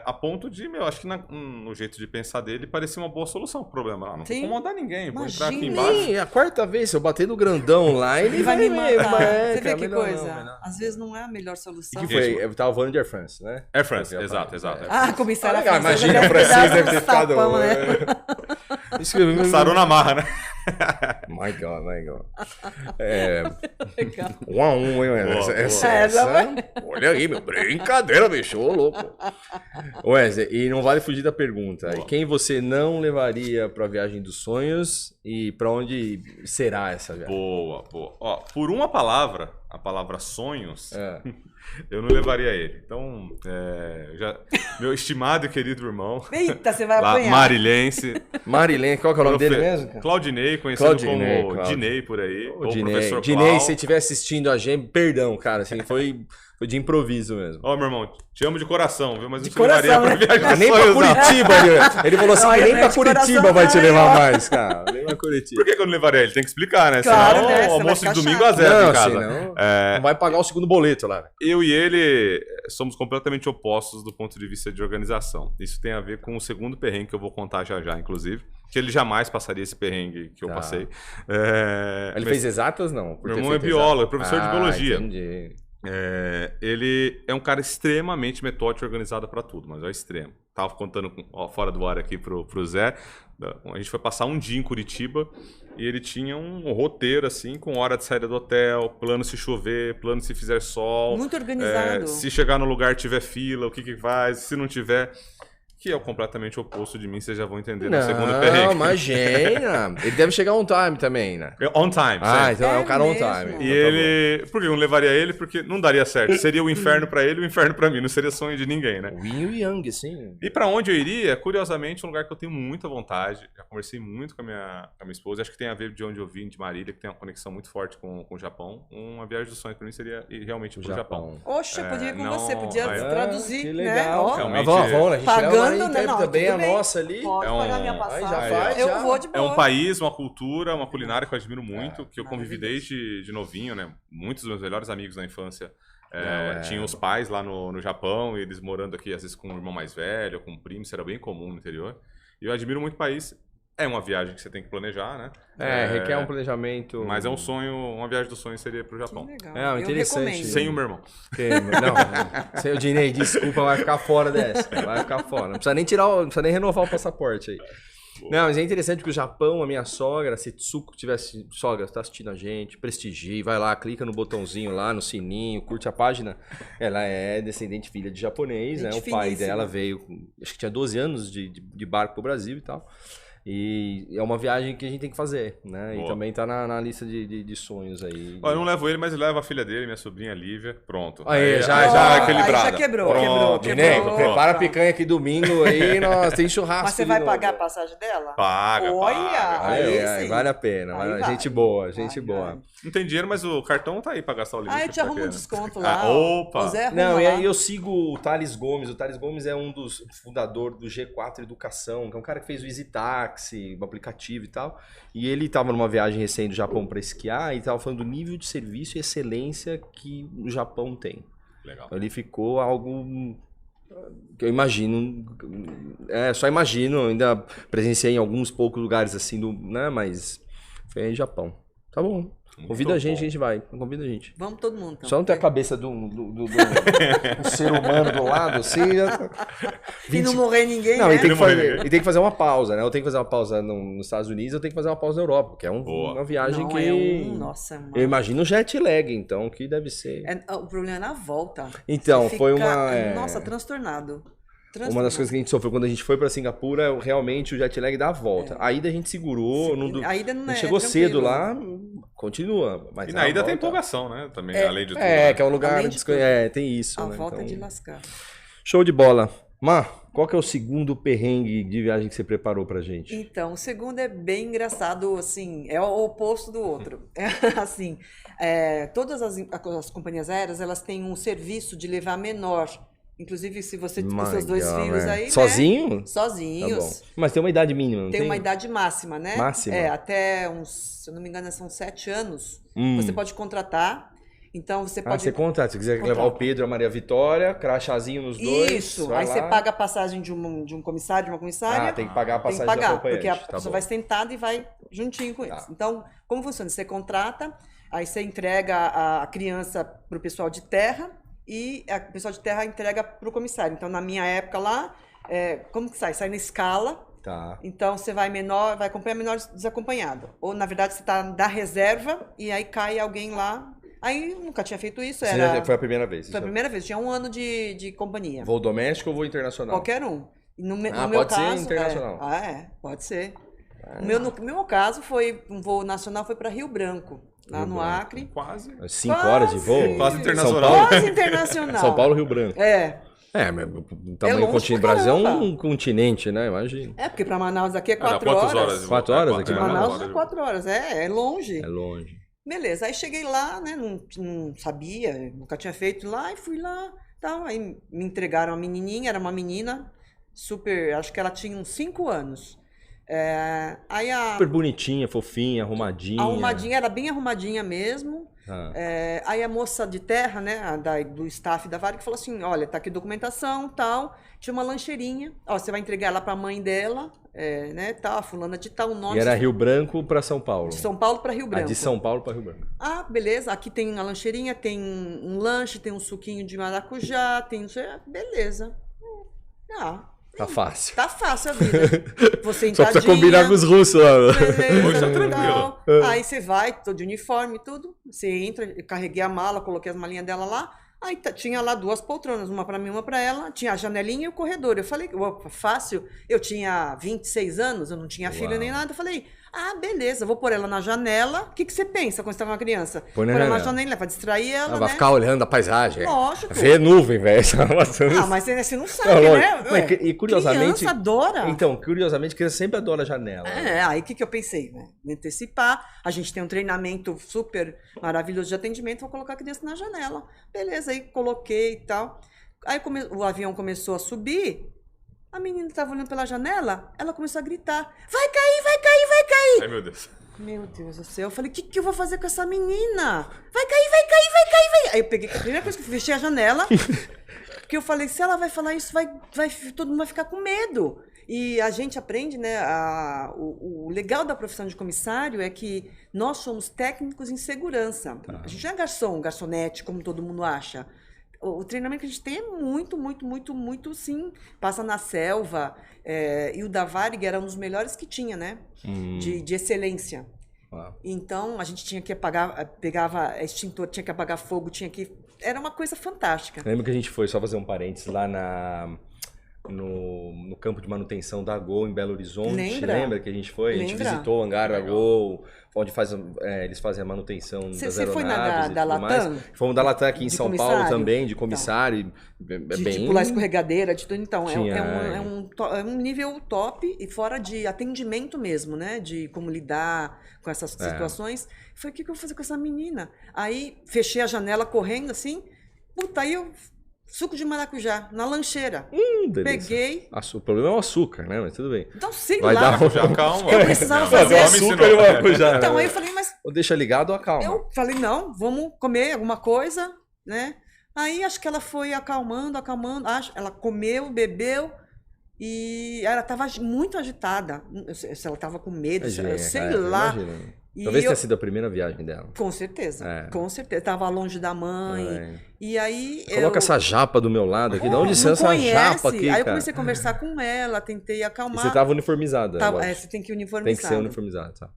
A ponto de, acho que no jeito de pensar dele parecia uma boa solução pro problema. Não vou Sim. incomodar ninguém, vou entrar aqui Imagina. embaixo. Sim, a quarta vez, se eu bater no grandão lá, ele Ele vai me matar. Você vê cara, que melhor coisa. não, melhor. Às vezes não é a melhor solução. Que foi? Eu tava voando de Air France, né? Air France, Eu vi a exato. parada. Ah, comissário Legal, francesa imagina, o deve ter francês dado deve ter um ficado... tapão, né? Sarou na marra, né? My God, my God. Legal. 1 a 1, hein, velho? Boa, Essa, boa. olha aí, meu. Brincadeira, bicho. Ô, louco. Wesley, e não vale fugir da pergunta. Boa. Quem você não levaria pra viagem dos sonhos e pra onde será essa viagem? Boa. Ó, por uma palavra, a palavra sonhos, É. eu não levaria ele. Então, meu estimado e querido irmão, Eita, você vai lá, apanhar. Marilhense, Marilene, qual que é o nome dele mesmo? cara? Claudinei, conhecido Claudinei, como Claudio. Dinei por aí, Ô, ou Dinei, professor Dinei, Clau. se você estiver assistindo a gente, perdão, cara, assim, foi de improviso mesmo. Ó, meu irmão, te amo de coração, viu? Mas De eu te levaria coração, pra né? viagem dos Nem pra sonhos, não. Curitiba, ele falou assim, Olha, nem pra né, de Curitiba coração vai te também, levar ó. mais, cara. Nem pra Curitiba. Por que eu não levaria ele? Tem que explicar, né? Claro, Senão, né? Você vai almoço de ficar domingo chato. a zero Não, em casa. senão não vai pagar o segundo boleto lá. Eu e ele somos completamente opostos do ponto de vista de organização. Isso tem a ver com o segundo perrengue que eu vou contar já, inclusive. Que ele jamais passaria esse perrengue que eu Tá. passei. Ele fez exatas, não? Por Meu ter irmão é feito biólogo, exatas. é professor de biologia. Entendi. Ele é um cara extremamente metódico e organizado para tudo, mas é extremo. Tava contando fora do ar aqui pro Zé. A gente foi passar um dia em Curitiba e ele tinha um roteiro assim, com hora de saída do hotel, plano se chover, plano se fizer sol. Muito organizado. Se chegar no lugar tiver fila, o que faz, se não tiver. Que é o completamente oposto de mim, vocês já vão entender no segundo Não, perrengue. imagina. Ele deve chegar on time também, né? On time, Ah, sempre. então é um cara on mesmo? time. E Então tá ele... Por que eu não levaria ele? Porque não daria certo. Seria o inferno pra ele e o inferno pra mim. Não seria sonho de ninguém, né? bom. O Yin e o Yang, sim. E pra onde eu iria, curiosamente, um lugar que eu tenho muita vontade. Já conversei muito com a minha esposa. Acho que tem a ver de onde eu vim, de Marília, que tem uma conexão muito forte com o Japão. Uma viagem dos sonhos pra mim seria ir realmente pro Japão. Oxa, podia ir com não, você, podia aí- traduzir, que né? legal. Ó, Realmente- Vamos, a gente Pagando, leva aí, né? interpreta Não, bem tudo a bem. nossa ali. Pode É um- pagar minha aí passagem. já faz, eu já. vou de É boa. um país, uma cultura, uma culinária que eu admiro muito, que eu convivi maravilhoso. desde de novinho, né? Muitos dos meus melhores amigos na infância Não, tinham os pais lá no Japão, e eles morando aqui, às vezes com um irmão mais velho, com um primo, isso era bem comum no interior. E eu admiro muito o país. É uma viagem que você tem que planejar, né? Requer um planejamento. Mas é um sonho, uma viagem dos sonhos seria pro Que Japão. legal. É, Eu interessante. recomendo. Sem o meu irmão. Não, sem o Dinei, desculpa, vai ficar fora dessa. Vai ficar fora. Não precisa nem não precisa nem renovar o passaporte aí. Não, mas é interessante que o Japão, a minha sogra, se Tsuko tivesse. Sogra, tá assistindo a gente, prestigie, vai lá, clica no botãozinho lá, no sininho, curte a página. Ela é descendente filha de japonês, né? O Gente pai finíssima. dela veio, acho que tinha 12 anos de barco pro Brasil e tal. E é uma viagem que a gente tem que fazer, né? E Boa. também tá na lista de sonhos aí. Olha, eu não levo ele, mas ele leva a filha dele, minha sobrinha Lívia. Pronto. Aí, já Aí equilibrado. já quebrou, Pronto, Dinei, quebrou. prepara a picanha aqui domingo aí, nós tem churrasco. Mas você de vai novo. pagar a passagem dela? Paga, Olha! paga. Aí sim. Vale a pena. Aí vai. Gente boa, gente Vai, boa. vai. Não tem dinheiro, mas o cartão tá aí pra gastar o limite. Ah, eu te arrumo um né? desconto lá. Ah, opa! O Zé arruma Não, e lá. aí eu sigo o Thales Gomes. O Thales Gomes é um dos fundadores do G4 Educação, que é um cara que fez o Easy Taxi, o aplicativo e tal. E ele estava numa viagem recente do Japão para esquiar e estava falando do nível de serviço e excelência que o Japão tem. Legal. Ele ficou algo que eu imagino, só imagino, ainda presenciei em alguns poucos lugares assim, né, mas foi aí Japão. Tá bom. Muito Convida a gente, bom. a gente vai. Convida a gente. Vamos todo mundo, então. Só não ter a cabeça do ser humano do lado, assim. Já... E não morrer ninguém, Não, né? e tem, Não que morrer fazer, ninguém. e tem que fazer uma pausa, né? Eu tenho que fazer uma pausa nos Estados Unidos, eu tenho que fazer uma pausa na Europa, que é Boa. uma viagem Não, que... nossa, mano. Eu imagino jet lag, então, que deve ser... O problema é na volta. Então, Você foi fica, uma... Nossa, transtornado. Uma das coisas que a gente sofreu quando a gente foi pra Singapura, realmente o jet lag dá a volta. A ida a gente segurou, A ida não é chegou tranquilo. cedo lá, continua. Mas E na ida tem volta... empolgação, né? Também, É. além de tudo. né? Que é um lugar... Além de tudo. tem isso, A né? volta é Então, de lascar. Show de bola. Qual que é o segundo perrengue de viagem que você preparou pra gente? Então, o segundo é bem engraçado, assim, é o oposto do outro. É assim, todas as companhias aéreas, elas têm um serviço de levar menor. Inclusive, se você com seus dois filhos aí, sozinho? Né? Sozinhos. Tá bom. Mas tem uma idade mínima, não tem? Tem uma idade máxima, né? Máxima? Até uns, se eu não me engano, são 7 anos. Você pode contratar. Então, você pode... você contrata. Se quiser levar o Pedro e a Maria Vitória, crachazinho nos dois. Isso. Aí você paga a passagem de um comissário, de uma comissária. Tem que pagar a passagem do acompanhante. Porque a pessoa vai sentada e vai juntinho com eles. Então, como funciona? Você contrata, aí você entrega a criança para o pessoal de terra e o pessoal de terra entrega para o comissário. Então, na minha época lá, como que sai? Sai na escala. Tá. Então, você vai acompanhar menor desacompanhado. Ou, na verdade, você está da reserva e aí cai alguém lá. Aí nunca tinha feito isso. Foi a primeira vez? Foi a primeira vez. Tinha 1 ano de companhia. Voo doméstico ou voo internacional? Qualquer um. No meu pode caso, ser internacional. Pode ser. No meu caso, foi um voo nacional, foi para Rio Branco, lá no Acre. Quase. 5 horas de voo? Quase internacional. Quase internacional. São Paulo, Rio Branco. Mas o tamanho do continente. Brasil é um continente, né? Imagina. Porque para Manaus aqui é 4 horas. 4 horas aqui? Manaus é 4 horas. É longe. É longe. Beleza, aí cheguei lá, né, não sabia, nunca tinha feito lá, e fui lá, tal, aí me entregaram a menininha, era uma menina, super, acho que ela tinha uns 5 anos. Super bonitinha, fofinha, arrumadinha. Arrumadinha, era bem arrumadinha mesmo. Aí a moça de terra, né, do staff da Varig, falou assim, olha, tá aqui documentação, tal, tinha uma lancheirinha, você vai entregar ela pra mãe dela, né, tal, a fulana de tal, o nome... E era Rio Branco para São Paulo? De São Paulo para Rio Branco. De São Paulo para Rio Branco. Beleza, aqui tem a lancheirinha, tem um lanche, tem um suquinho de maracujá, tem... Beleza. Tá fácil. Tá fácil a vida. Você só precisa combinar com os russos lá. Hoje tá tranquilo. Aí você vai, todo de uniforme e tudo. Você entra, eu carreguei a mala, coloquei as malinhas dela lá. Aí tinha lá 2 poltronas, uma para mim, uma para ela. Tinha a janelinha e o corredor. Eu falei, fácil. Eu tinha 26 anos, eu não tinha filho nem nada. Eu falei, beleza, vou pôr ela na janela. O que você pensa quando você tá com uma criança? Pôr ela na janela pra distrair ela, ela vai ficar olhando a paisagem. Lógico. Ver nuvem, velho. Mas você não sabe, né? E curiosamente... Criança adora. Então, curiosamente, criança sempre adora a janela. Aí o que eu pensei? Né? Me antecipar. A gente tem um treinamento super maravilhoso de atendimento, vou colocar a criança na janela. Beleza, aí coloquei e tal. Aí o avião começou a subir. A menina estava olhando pela janela, ela começou a gritar, vai cair, vai cair, vai cair. Ai, meu Deus. Meu Deus do céu. Eu falei, o que eu vou fazer com essa menina? Vai cair, vai cair, vai cair, vai. Aí eu peguei, a primeira coisa que eu fechei a janela, porque eu falei, se ela vai falar isso, todo mundo vai ficar com medo. E a gente aprende, né, o legal da profissão de comissário é que nós somos técnicos em segurança. A gente não é garçonete, como todo mundo acha. O treinamento que a gente tem é muito, sim. Passa na selva. E o da Varig era um dos melhores que tinha, né? De excelência. Então, a gente tinha que apagar, pegava extintor, tinha que apagar fogo, era uma coisa fantástica. Lembro que a gente foi, só fazer um parênteses, lá no campo de manutenção da Gol em Belo Horizonte. Lembra que a gente foi? A gente visitou o hangar da Gol, onde eles fazem a manutenção das aeronaves. Você foi da Latam? Fomos da Latam aqui em São Paulo também, de comissário. De pular escorregadeira, de tudo. Então, é um nível top e fora de atendimento mesmo, né? De como lidar com essas situações. Eu falei, o que eu vou fazer com essa menina? Aí, fechei a janela correndo assim. Aí eu... Suco de maracujá, na lancheira. Peguei. O problema é o açúcar, né? Mas tudo bem. Então, sei lá. Calma. Eu precisava fazer açúcar e maracujá. Então, aí eu falei, mas... Ou deixa ligado ou acalma. Eu falei, não, vamos comer alguma coisa, né? Aí, acho que ela foi acalmando. Ela comeu, bebeu. E ela estava muito agitada. Se ela estava com medo, eu sei lá. Imagina. Talvez tenha sido a primeira viagem dela. Com certeza, com certeza. Tava longe da mãe. E aí... Coloca essa japa do meu lado aqui. De onde saiu essa japa aqui, Aí eu comecei a conversar com ela, tentei acalmar. E você tava uniformizada. Você tem que uniformizar. Tem que ser uniformizada, tá.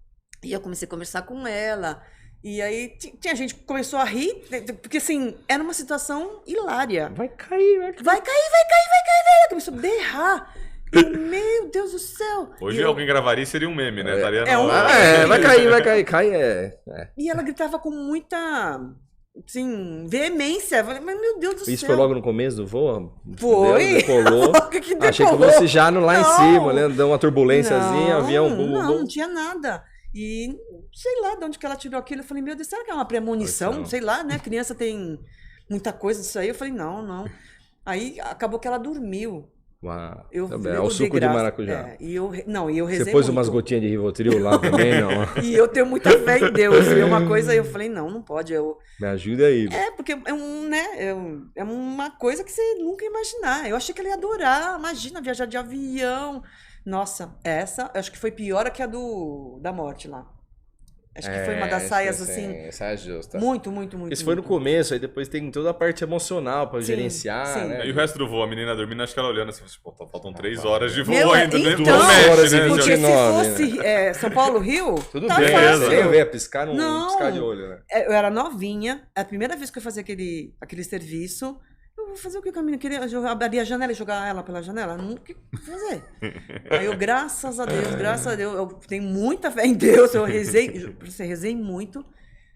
E eu comecei a conversar com ela. E aí tinha gente que começou a rir, porque assim, era uma situação hilária. Vai cair. Vai cair. Ela começou a berrar. Meu Deus do céu! Hoje alguém gravaria seria um meme, né? Vai cair. Cai E ela gritava com muita assim, veemência. Eu falei, mas meu Deus do céu. Isso foi logo no começo do voo? Foi. Decolou. Que decolou? Achei que fosse já lá em cima, né? Deu uma turbulênciazinha, avião, não tinha nada. E sei lá de onde que ela tirou aquilo. Eu falei, meu Deus, será que é uma premonição? Sei lá, né? Criança tem muita coisa disso aí. Eu falei, não. Aí acabou que ela dormiu. Uau, Eu é o suco de maracujá. E eu rezei Você pôs muito. umas gotinhas de Rivotril lá também, não? E eu tenho muita fé em Deus. E uma coisa, eu falei, não pode. Me ajuda aí. Porque é uma coisa que você nunca ia imaginar. Eu achei que ela ia adorar. Imagina, viajar de avião. Nossa, essa acho que foi pior que a da morte lá. Acho que foi uma das saias, assim... Saia justa. Muito. Isso foi no começo, aí depois tem toda a parte emocional pra gerenciar, sim. né? E o resto do voo, a menina dormindo, acho que ela olhando assim, pô, faltam 3 horas de voo Meu, ainda, né? então, Mexe, né? porque se 29, fosse São Paulo, Rio, Tudo tá bem, fácil. eu ia piscar Não. piscar de olho, né? Eu era novinha, a primeira vez que eu fazia aquele serviço, eu vou fazer o que a menina queria? Abrir a janela e jogar ela pela janela? Não, o que fazer? Aí eu, graças a Deus, eu tenho muita fé em Deus, eu rezei muito.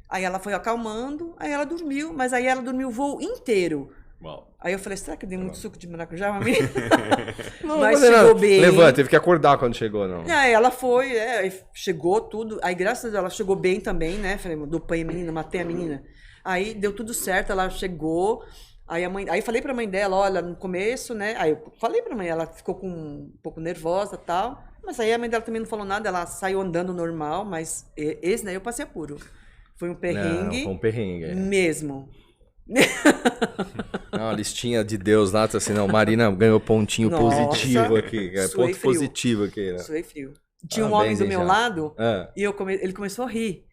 Aí ela foi acalmando, aí ela dormiu, mas aí ela dormiu o voo inteiro. Uau. Aí eu falei, será que eu dei muito suco de maracujá pra mim? Não, mas chegou bem. Levanta, teve que acordar quando chegou, não. Aí ela foi, chegou tudo. Aí graças a Deus ela chegou bem também, né? Falei, dopei a menina, matei a menina. Aí deu tudo certo, ela chegou. Aí falei pra mãe dela, olha, no começo, né? Aí eu falei pra mãe, ela ficou um pouco nervosa e tal. Mas aí a mãe dela também não falou nada, ela saiu andando normal, mas esse daí eu passei apuro. Foi um perrengue. Não, foi um perrengue. Mesmo. Não, a listinha de Deus lá, tá assim, não, Marina ganhou pontinho positivo aqui. Ponto positivo aqui, né? Suei frio. Tinha um homem do meu lado e ele começou a rir.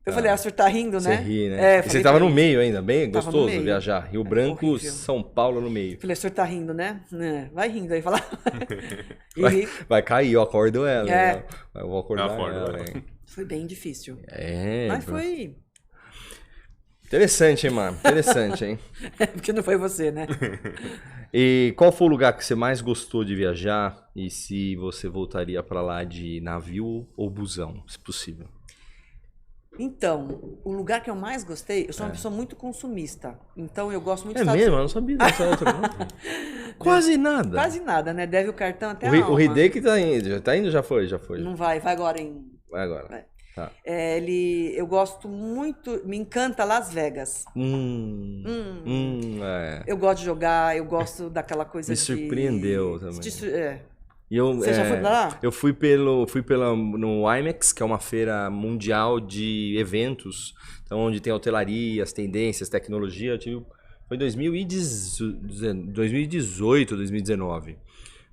Eu falei, o senhor tá rindo, né? Você ri, né? E você tava no meio ainda, bem gostoso viajar. Rio Branco, horrível. São Paulo no meio. Eu falei, o senhor tá rindo, né? Vai rindo aí, falar. Vai cair, eu acordo ela. Eu vou acordar ela. Foi bem difícil. Mas foi... Interessante, hein, mano? Interessante, hein? Porque não foi você, né? E qual foi o lugar que você mais gostou de viajar? E se você voltaria pra lá de navio ou busão, se possível? Então, o lugar que eu mais gostei, eu sou uma pessoa muito consumista. Então eu gosto muito de Estados Unidos. Eu não sabia dessa outra, não. Quase nada. Quase nada, né? Deve o cartão até o Hideki tá indo. Tá indo? Já foi? Não vai agora Vai agora. Tá. Eu gosto muito, me encanta Las Vegas. Eu gosto de jogar, eu gosto daquela coisa Me surpreendeu também. Você já foi lá? Eu fui no IMEX, que é uma feira mundial de eventos, então onde tem hotelaria, as tendências, tecnologia. Foi em 2018, 2019.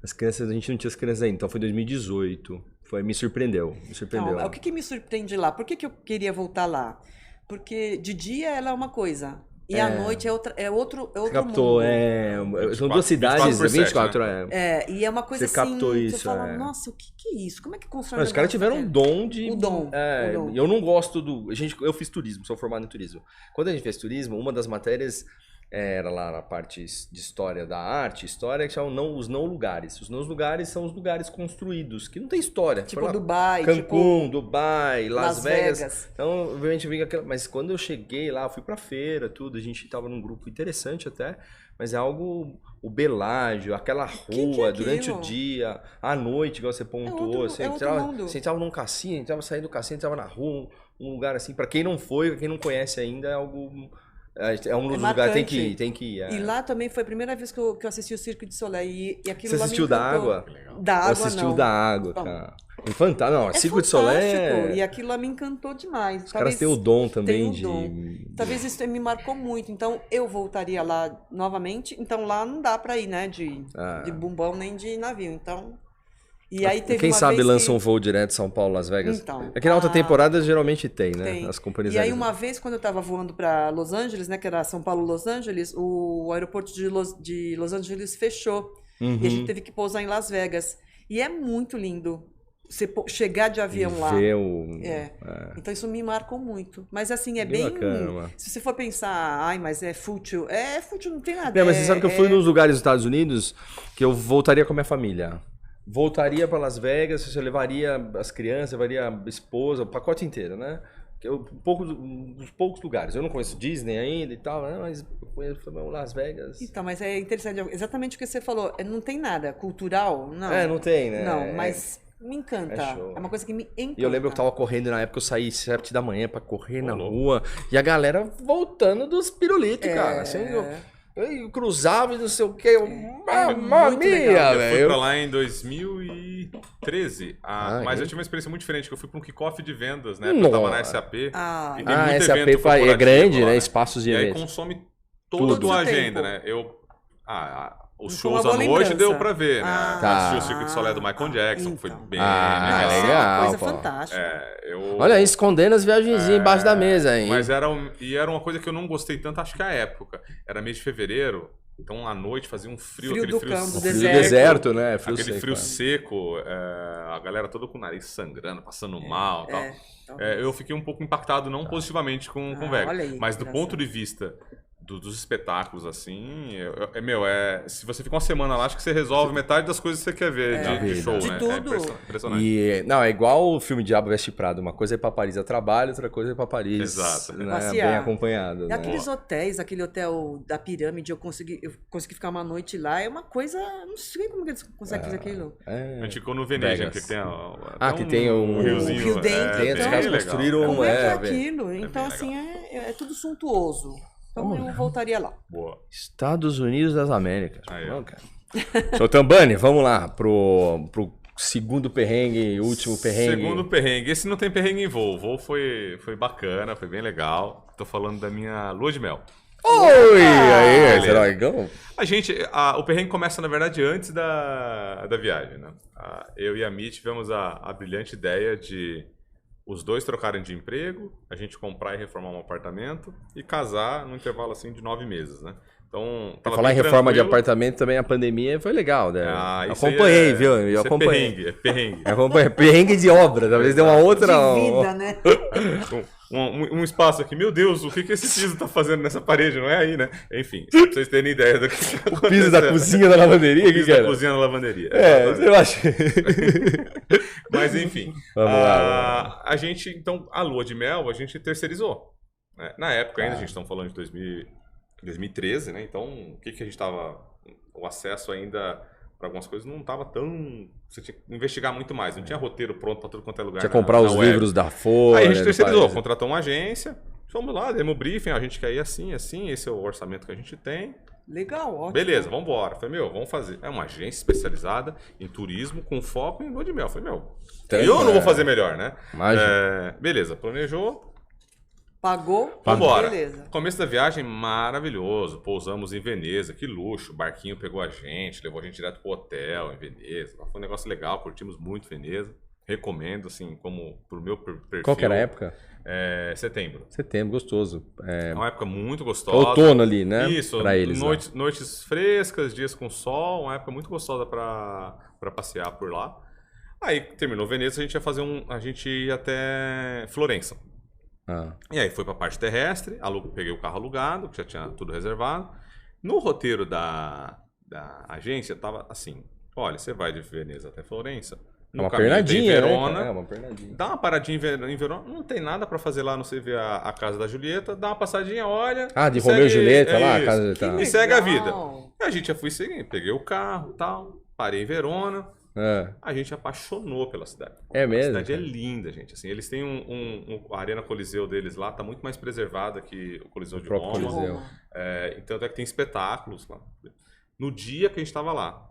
As crianças, a gente não tinha as crianças ainda, então foi 2018. Me surpreendeu. Não, o que me surpreende lá? Por que eu queria voltar lá? Porque de dia ela é uma coisa. E à noite é outro captou, mundo. São duas cidades, 24 horas. E é uma coisa você assim, captou isso, você fala, nossa, o que é isso? Como é que constrói Os caras tiveram um dom de... O dom. Eu não gosto eu fiz turismo, sou formado em turismo. Quando a gente fez turismo, uma das matérias era lá na parte de história da arte, história que chamam os não lugares. Os não lugares são os lugares construídos, que não tem história. Tipo Dubai, Cancún, Dubai, Las Vegas. Então, obviamente, mas quando eu cheguei lá, fui pra feira, tudo, a gente tava num grupo interessante até, mas é algo, o Belágio, aquela rua, durante o dia, à noite, igual você pontuou, você entrava num cassino, entrava saindo do cassino, entrava na rua, um lugar assim, pra quem não foi, pra quem não conhece ainda, é algo... É um dos lugares, tem que ir. E lá também foi a primeira vez que eu assisti o Cirque du Soleil. E aquilo Você assistiu da água? Da água, assistiu da água, cara. Fantástico. Não, Cirque du Soleil E aquilo lá me encantou demais. Os caras têm o dom também de... Talvez isso me marcou muito. Então, eu voltaria lá novamente. Então, lá não dá pra ir, né? De bumbão nem de navio. Então... E aí teve Quem uma sabe vez lança um voo direto São Paulo, Las Vegas. Então, aqui na alta temporada geralmente tem, né? Tem. As companhias E aí uma vez, quando eu estava voando para Los Angeles, né? Que era São Paulo, Los Angeles, o aeroporto de Los Angeles fechou. E a gente teve que pousar em Las Vegas. E é muito lindo você chegar de avião lá. Então isso me marcou muito. Mas assim, bem... Bacana, se você for pensar, mas é fútil. Fútil, não tem nada. Mas você sabe que eu fui nos lugares dos Estados Unidos que eu voltaria com a minha família. Voltaria para Las Vegas, você levaria as crianças, levaria a esposa, o pacote inteiro, né? Dos poucos lugares. Eu não conheço Disney ainda e tal, né? Mas eu conheço Las Vegas. Então, mas é interessante, exatamente o que você falou. Não tem nada cultural, não. Não tem, né? Não, mas me encanta. É uma coisa que me encanta. E eu lembro que eu tava correndo na época, eu saí 7 da manhã pra correr na rua. E a galera voltando dos pirulitos, cara. Assim, eu cruzava e não sei o que. Mamma mia, velho. Eu fui pra lá em 2013. Mas eu tive uma experiência muito diferente, que eu fui pra um kickoff de vendas, né? Eu tava na SAP. E tem muito SAP evento é grande, lá, né? Espaços de evento. E evento. aí consome toda a tua agenda, né? Os shows à noite deu pra ver, né? Assisti o Circo de Solé do Michael Jackson, que foi bem legal. Legal, coisa fantástica. Olha aí, escondendo as viagenzinhas embaixo da mesa, hein? Mas era uma coisa que eu não gostei tanto, acho que a época. Era mês de fevereiro, então à noite fazia um frio, aquele frio do deserto, né? Aquele frio seco, a galera toda com o nariz sangrando, passando mal e tal. Eu fiquei um pouco impactado, não positivamente com o Vegas, mas do ponto de vista dos espetáculos, assim, se você fica uma semana lá, acho que você resolve metade das coisas que você quer ver de show, de né? tudo. É impressionante. Não, é igual o filme Diabo Veste Prado. Uma coisa é ir pra Paris a trabalho, outra coisa é ir pra Paris. Exato. Né, bem acompanhado. E aqueles hotéis, aquele hotel da Pirâmide, eu consegui ficar uma noite lá, é uma coisa, não sei como que eles conseguem fazer aquilo. A gente ficou no Venetian, que tem que tem um riozinho. Rio dentro. Os caras construíram como é que é aquilo? Então, assim, é tudo suntuoso. Então eu voltaria lá. Boa. Estados Unidos das Américas. Seu Tambani, vamos lá pro segundo perrengue, último perrengue. Segundo perrengue. Esse não tem perrengue em voo. O voo foi bacana, foi bem legal. Tô falando da minha lua de mel. Oi! Aí, Zerogão. O perrengue começa, na verdade, antes da viagem, né? Eu e a Mi tivemos a brilhante ideia de os dois trocarem de emprego, a gente comprar e reformar um apartamento e casar num intervalo assim de 9 meses, né? Então, pra falar em reforma de apartamento também, a pandemia foi legal, né? Acompanhei, viu? Eu acompanhei. É perrengue. Perrengue de obra, talvez dê uma outra. De vida, né? Um espaço aqui, meu Deus, o que esse piso tá fazendo nessa parede? Não é aí, né? Enfim, pra vocês terem ideia do que o piso da cozinha da lavanderia? O piso da cozinha da lavanderia. Eu acho. Mas enfim, vamos lá. A gente, então, a lua de mel, a gente terceirizou. Né? Na época ainda, a gente estamos falando de 2013, né? Então, o que a gente tava... O acesso ainda... para algumas coisas não estava tão... Você tinha que investigar muito mais. Não tinha roteiro pronto para tudo quanto é lugar. Tinha que comprar os livros da Folha. Aí a gente terceirizou, contratou uma agência, fomos lá, demos o briefing, a gente quer ir assim, esse é o orçamento que a gente tem. Legal, ótimo. Beleza, vamos embora. Falei, vamos fazer. É uma agência especializada em turismo com foco em lua de mel. Falei, eu não vou fazer melhor, né? Beleza, planejou. Pagou, vambora. Beleza. Começo da viagem, maravilhoso. Pousamos em Veneza, que luxo. O barquinho pegou a gente, levou a gente direto pro hotel em Veneza. Foi um negócio legal, curtimos muito Veneza. Recomendo, assim, como pro meu perfil. Qual que era a época? Setembro. Setembro, gostoso. É uma época muito gostosa. Outono ali, né? Isso, pra eles, noites frescas, dias com sol. Uma época muito gostosa pra passear por lá. Aí, terminou Veneza, a gente ia até Florença. E aí foi pra parte terrestre, peguei o carro alugado, que já tinha tudo reservado. No roteiro da agência tava assim, olha, você vai de Veneza até Florença, uma pernadinha, Verona, né? Uma pernadinha. Dá uma paradinha em Verona, não tem nada pra fazer lá, não sei ver a casa da Julieta, dá uma passadinha, olha... de Romeu e Julieta lá, a casa... E segue a vida. E a gente já foi seguindo, peguei o carro e tal, parei em Verona. A gente apaixonou pela cidade. É mesmo? A cidade é linda, gente. Assim, eles têm a Arena Coliseu deles lá, tá muito mais preservada que o Coliseu de Roma. Coliseu. Então até que tem espetáculos lá. No dia que a gente estava lá,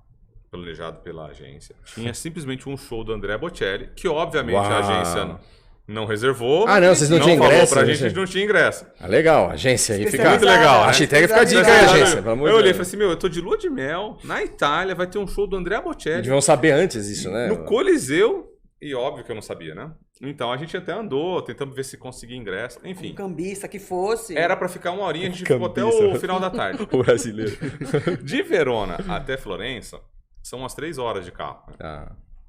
planejado pela agência, tinha simplesmente um show do Andrea Bocelli, que obviamente a agência não reservou. Não, vocês não tinham ingresso? Pra gente não tinha ingresso. Legal, agência aí fica... Muito legal. A hashtag fica a dica aí, agência. Eu olhei e falei assim, eu tô de lua de mel, na Itália vai ter um show do Andrea Bocelli. Deviam saber antes isso, né? No Coliseu, e óbvio que eu não sabia, né? Então a gente até andou, tentamos ver se conseguia ingresso, enfim. Um cambista que fosse. Era pra ficar 1 horinha, a gente ficou até o final da tarde. O brasileiro. De Verona até Florença, são umas 3 horas de carro.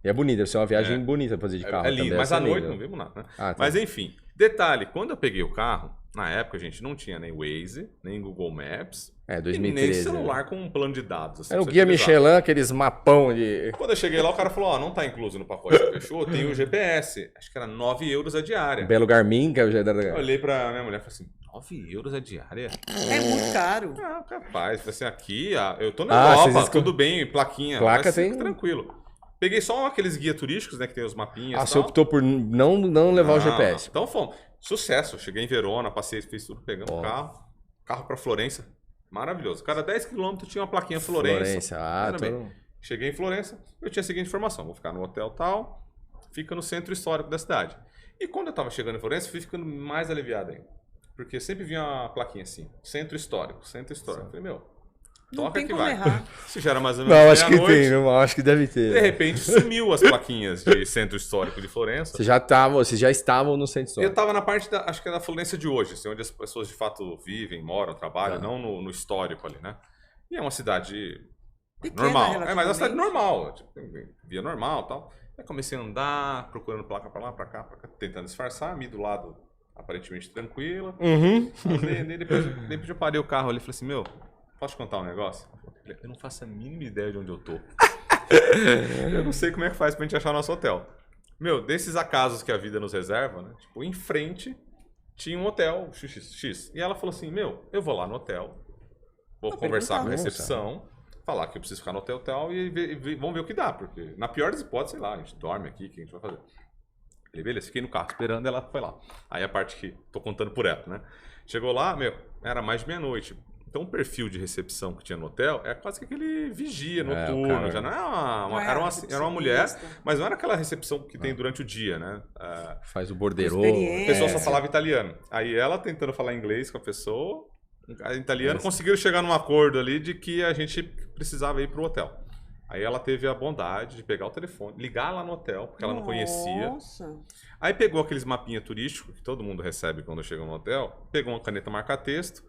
E é bonito, deve ser uma viagem bonita pra fazer de carro. É lindo, também, mas à noite lindo. não vimos nada, né? Ah, tá. Mas enfim, detalhe, quando eu peguei o carro, na época a gente não tinha nem Waze, nem Google Maps, É, e 2013. nem celular com um plano de dados. Assim, Era o pra você guia utilizar. Michelin, aqueles mapão de... Quando eu cheguei lá, o cara falou, ó, não tá incluso no pacote que fechou, tem o GPS. Acho que era 9 euros a diária. Belo Garmin, que é o já Eu olhei pra minha mulher e falei assim, 9 euros a diária? É muito caro. Ah, capaz. Falei assim, aqui, eu tô na vocês Europa, esco- tudo bem, plaquinha. Placa vai ser tem- tranquilo. Peguei só aqueles guias turísticos, né, que tem os mapinhas e Você tal. optou por não levar o Não, GPS. Então fomos. Sucesso. Cheguei em Verona, passei, fiz tudo, pegamos o Ó. carro pra Florença. Maravilhoso. Cada 10 km tinha uma plaquinha Florença. Ainda bem. todo... Cheguei em Florença, eu tinha a seguinte informação: vou ficar no hotel tal, fica no centro histórico da cidade. E quando eu tava chegando em Florença, fui ficando mais aliviado ainda. Porque sempre vinha uma plaquinha assim: centro histórico, centro histórico. Eu falei, meu, Não toca tem que como vai. errar. Se já era mais ou menos Não, acho que meia-noite, tem, não, acho que deve ter. de repente sumiu as plaquinhas de centro histórico de Florença. Vocês já estavam no centro Eu histórico. tava na parte da, acho que é da Florença de hoje, assim, onde as pessoas de fato vivem, moram, trabalham, Tá. não no histórico ali, né? E é uma cidade Pequena, normal. É, mas é uma cidade relativamente. normal, tipo, via normal e tal. Aí comecei a andar, procurando placa pra lá, pra cá, tentando disfarçar, a Mi do lado aparentemente tranquila. Uhum. Andei, depois eu parei o carro ali e falei assim, meu, posso te contar um negócio? Eu não faço a mínima ideia de onde eu tô. Eu não sei como é que faz pra gente achar nosso hotel. Meu, desses acasos que a vida nos reserva, né? Tipo, em frente tinha um hotel X. E ela falou assim, meu, eu vou lá no hotel, vou conversar com a recepção, falar que eu preciso ficar no hotel tal e vamos ver o que dá, porque na pior das hipóteses, sei lá, a gente dorme aqui, o que a gente vai fazer? Falei, beleza, fiquei no carro esperando, ela foi lá. Aí a parte que tô contando por ela, né? Chegou lá, meu, era mais de meia-noite. Então o perfil de recepção que tinha no hotel é quase que aquele vigia noturno, cara. já não é Não é era uma mulher, recepcionista. mas não era aquela recepção que tem durante o dia, né? Faz o borderô. Experiência. A pessoa só falava italiano. Aí ela tentando falar inglês com a pessoa, a italiano, conseguiram chegar num acordo ali de que a gente precisava ir pro hotel. Aí ela teve a bondade de pegar o telefone, ligar lá no hotel, porque ela não conhecia. Nossa. Aí pegou aqueles mapinha turísticos que todo mundo recebe quando chega no hotel, pegou uma caneta marca-texto,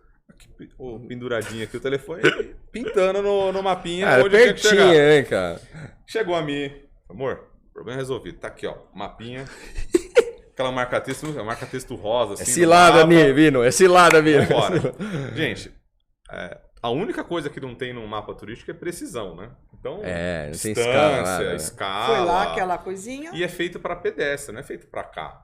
penduradinha aqui o telefone, e pintando no mapinha Cara, onde tinha que chegar. pertinho, hein, cara? Chegou a mim, amor, problema resolvido. Tá aqui, ó, mapinha. Aquela marca-texto rosa, assim. É cilada, Vino. É cilada, Vino. Vambora. Gente, a única coisa que não tem no mapa turístico é precisão, né? Então, Não tem distância, escala. escala. Foi lá aquela coisinha. E é feito para pedestre, não é feito para carro.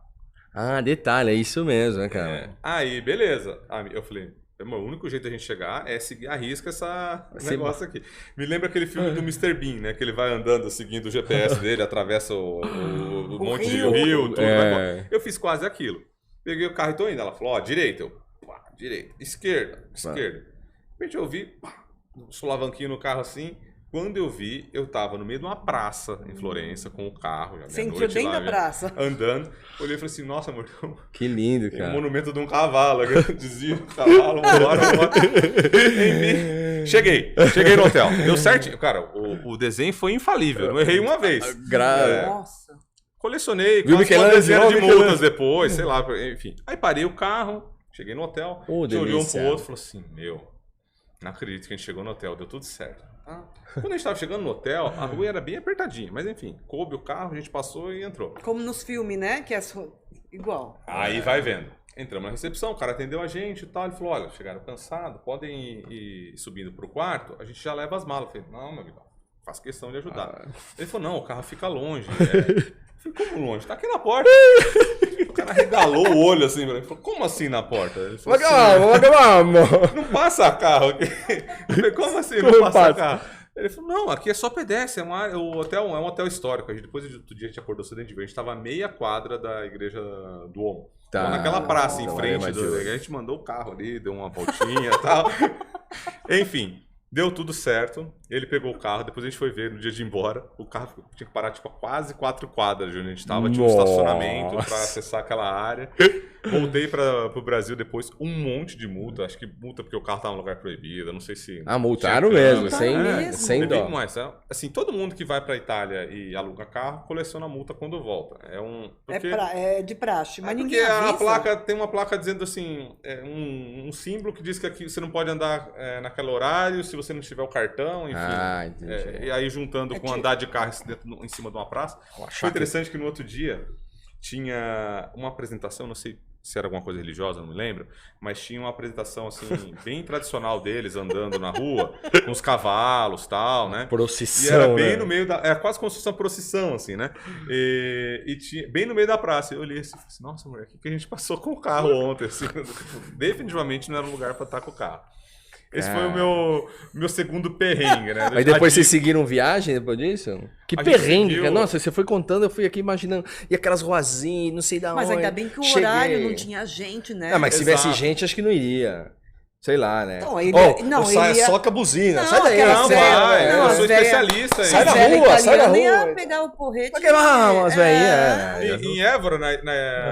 Ah, detalhe, é isso mesmo, né, cara? Aí, beleza. Eu falei, o único jeito da gente chegar é seguir a risca esse negócio aqui. Me lembra aquele filme do Mr. Bean, né? Que ele vai andando seguindo o GPS dele, atravessa o monte de rio, tudo. Vai. Eu fiz quase aquilo. Peguei o carro e tô indo. Ela falou, ó, direita. Eu, pá, direita. Esquerda. De repente eu vi, pá, um sulavanquinho no carro assim. Quando eu vi, eu tava no meio de uma praça em Florença, com o carro. Já Você entrou meia-noite dentro lá, da praça. andando. Olhei e falei assim, nossa, amor, Que lindo, tem um cara. monumento de um cavalo. Desvio do cavalo, vambora. Enfim, cheguei no hotel. Deu certinho. Cara, o desenho foi infalível. Não errei uma vez. Nossa. Colecionei Viu quase uma Michelangelo? dezena de Michelangelo. multas depois, sei lá. Enfim. Aí parei o carro, cheguei no hotel. A gente olhou um delícia. pro outro e falou assim, meu, não acredito que a gente chegou no hotel, deu tudo certo. Quando a gente tava chegando no hotel, a rua era bem apertadinha, mas enfim, coube o carro, a gente passou e entrou. Como nos filmes, né? Que é igual. Aí vai vendo. Entramos na recepção, o cara atendeu a gente e tal. Ele falou, olha, chegaram cansados, podem ir subindo pro quarto, a gente já leva as malas. Eu falei, não, meu amigão, faço questão de ajudar. Ele falou, não, o carro fica longe. Eu falei, como longe? Tá aqui na porta. O cara regalou o olho assim, ele falou, como assim na porta? Ele falou, Vamos. não passa carro aqui. Eu falei, como assim não passa carro? Ele falou, não, aqui é só pedestre, o hotel é um hotel histórico. Depois do dia a gente acordou cedo, a gente estava a meia quadra da igreja do Duomo. Tá. Então, naquela praça em Então, frente, a gente mandou o carro ali, deu uma voltinha e tal. Enfim, deu tudo certo. Ele pegou o carro, depois a gente foi ver no dia de ir embora. O carro tinha que parar tipo a quase 4 quadras de onde a gente estava. Tinha um estacionamento para acessar aquela área. Voltei para o Brasil depois, um monte de multa. Acho que multa porque o carro estava no lugar proibido, não sei se... Multaram mesmo, mesmo. sem dó. Mais, assim, todo mundo que vai para Itália e aluga carro, coleciona multa quando volta. É de praxe, mas ninguém porque avisa. a placa, tem uma placa dizendo assim, um símbolo que diz que aqui você não pode andar naquele horário se você não tiver o cartão, enfim. Entendi. E aí juntando com andar de carro em cima de uma praça. Foi interessante que no outro dia tinha uma apresentação, não sei se era alguma coisa religiosa, não me lembro, mas tinha uma apresentação assim bem tradicional deles andando na rua, com os cavalos, tal, né? Procissão, e era bem no meio da, quase como se fosse uma procissão assim, né? E tinha bem no meio da praça. Eu olhei assim, e falei assim, nossa, mulher, o que a gente passou com o carro ontem assim? Definitivamente não era um lugar para estar com o carro. Esse foi o meu segundo perrengue, né? Aí depois vocês seguiram viagem depois disso? Que perrengue, cara. Nossa, você foi contando, eu fui aqui imaginando. E aquelas ruazinhas, não sei da onde. Mas ainda bem que o horário não tinha gente, né? Mas se tivesse gente, acho que não iria. Sei lá, né? Então, ele ia... soca a buzina. Não, sai daí. Eu sou especialista. Sai da rua, sai da rua. Ia pegar o porrete. Umas velhinhas. Em Évora,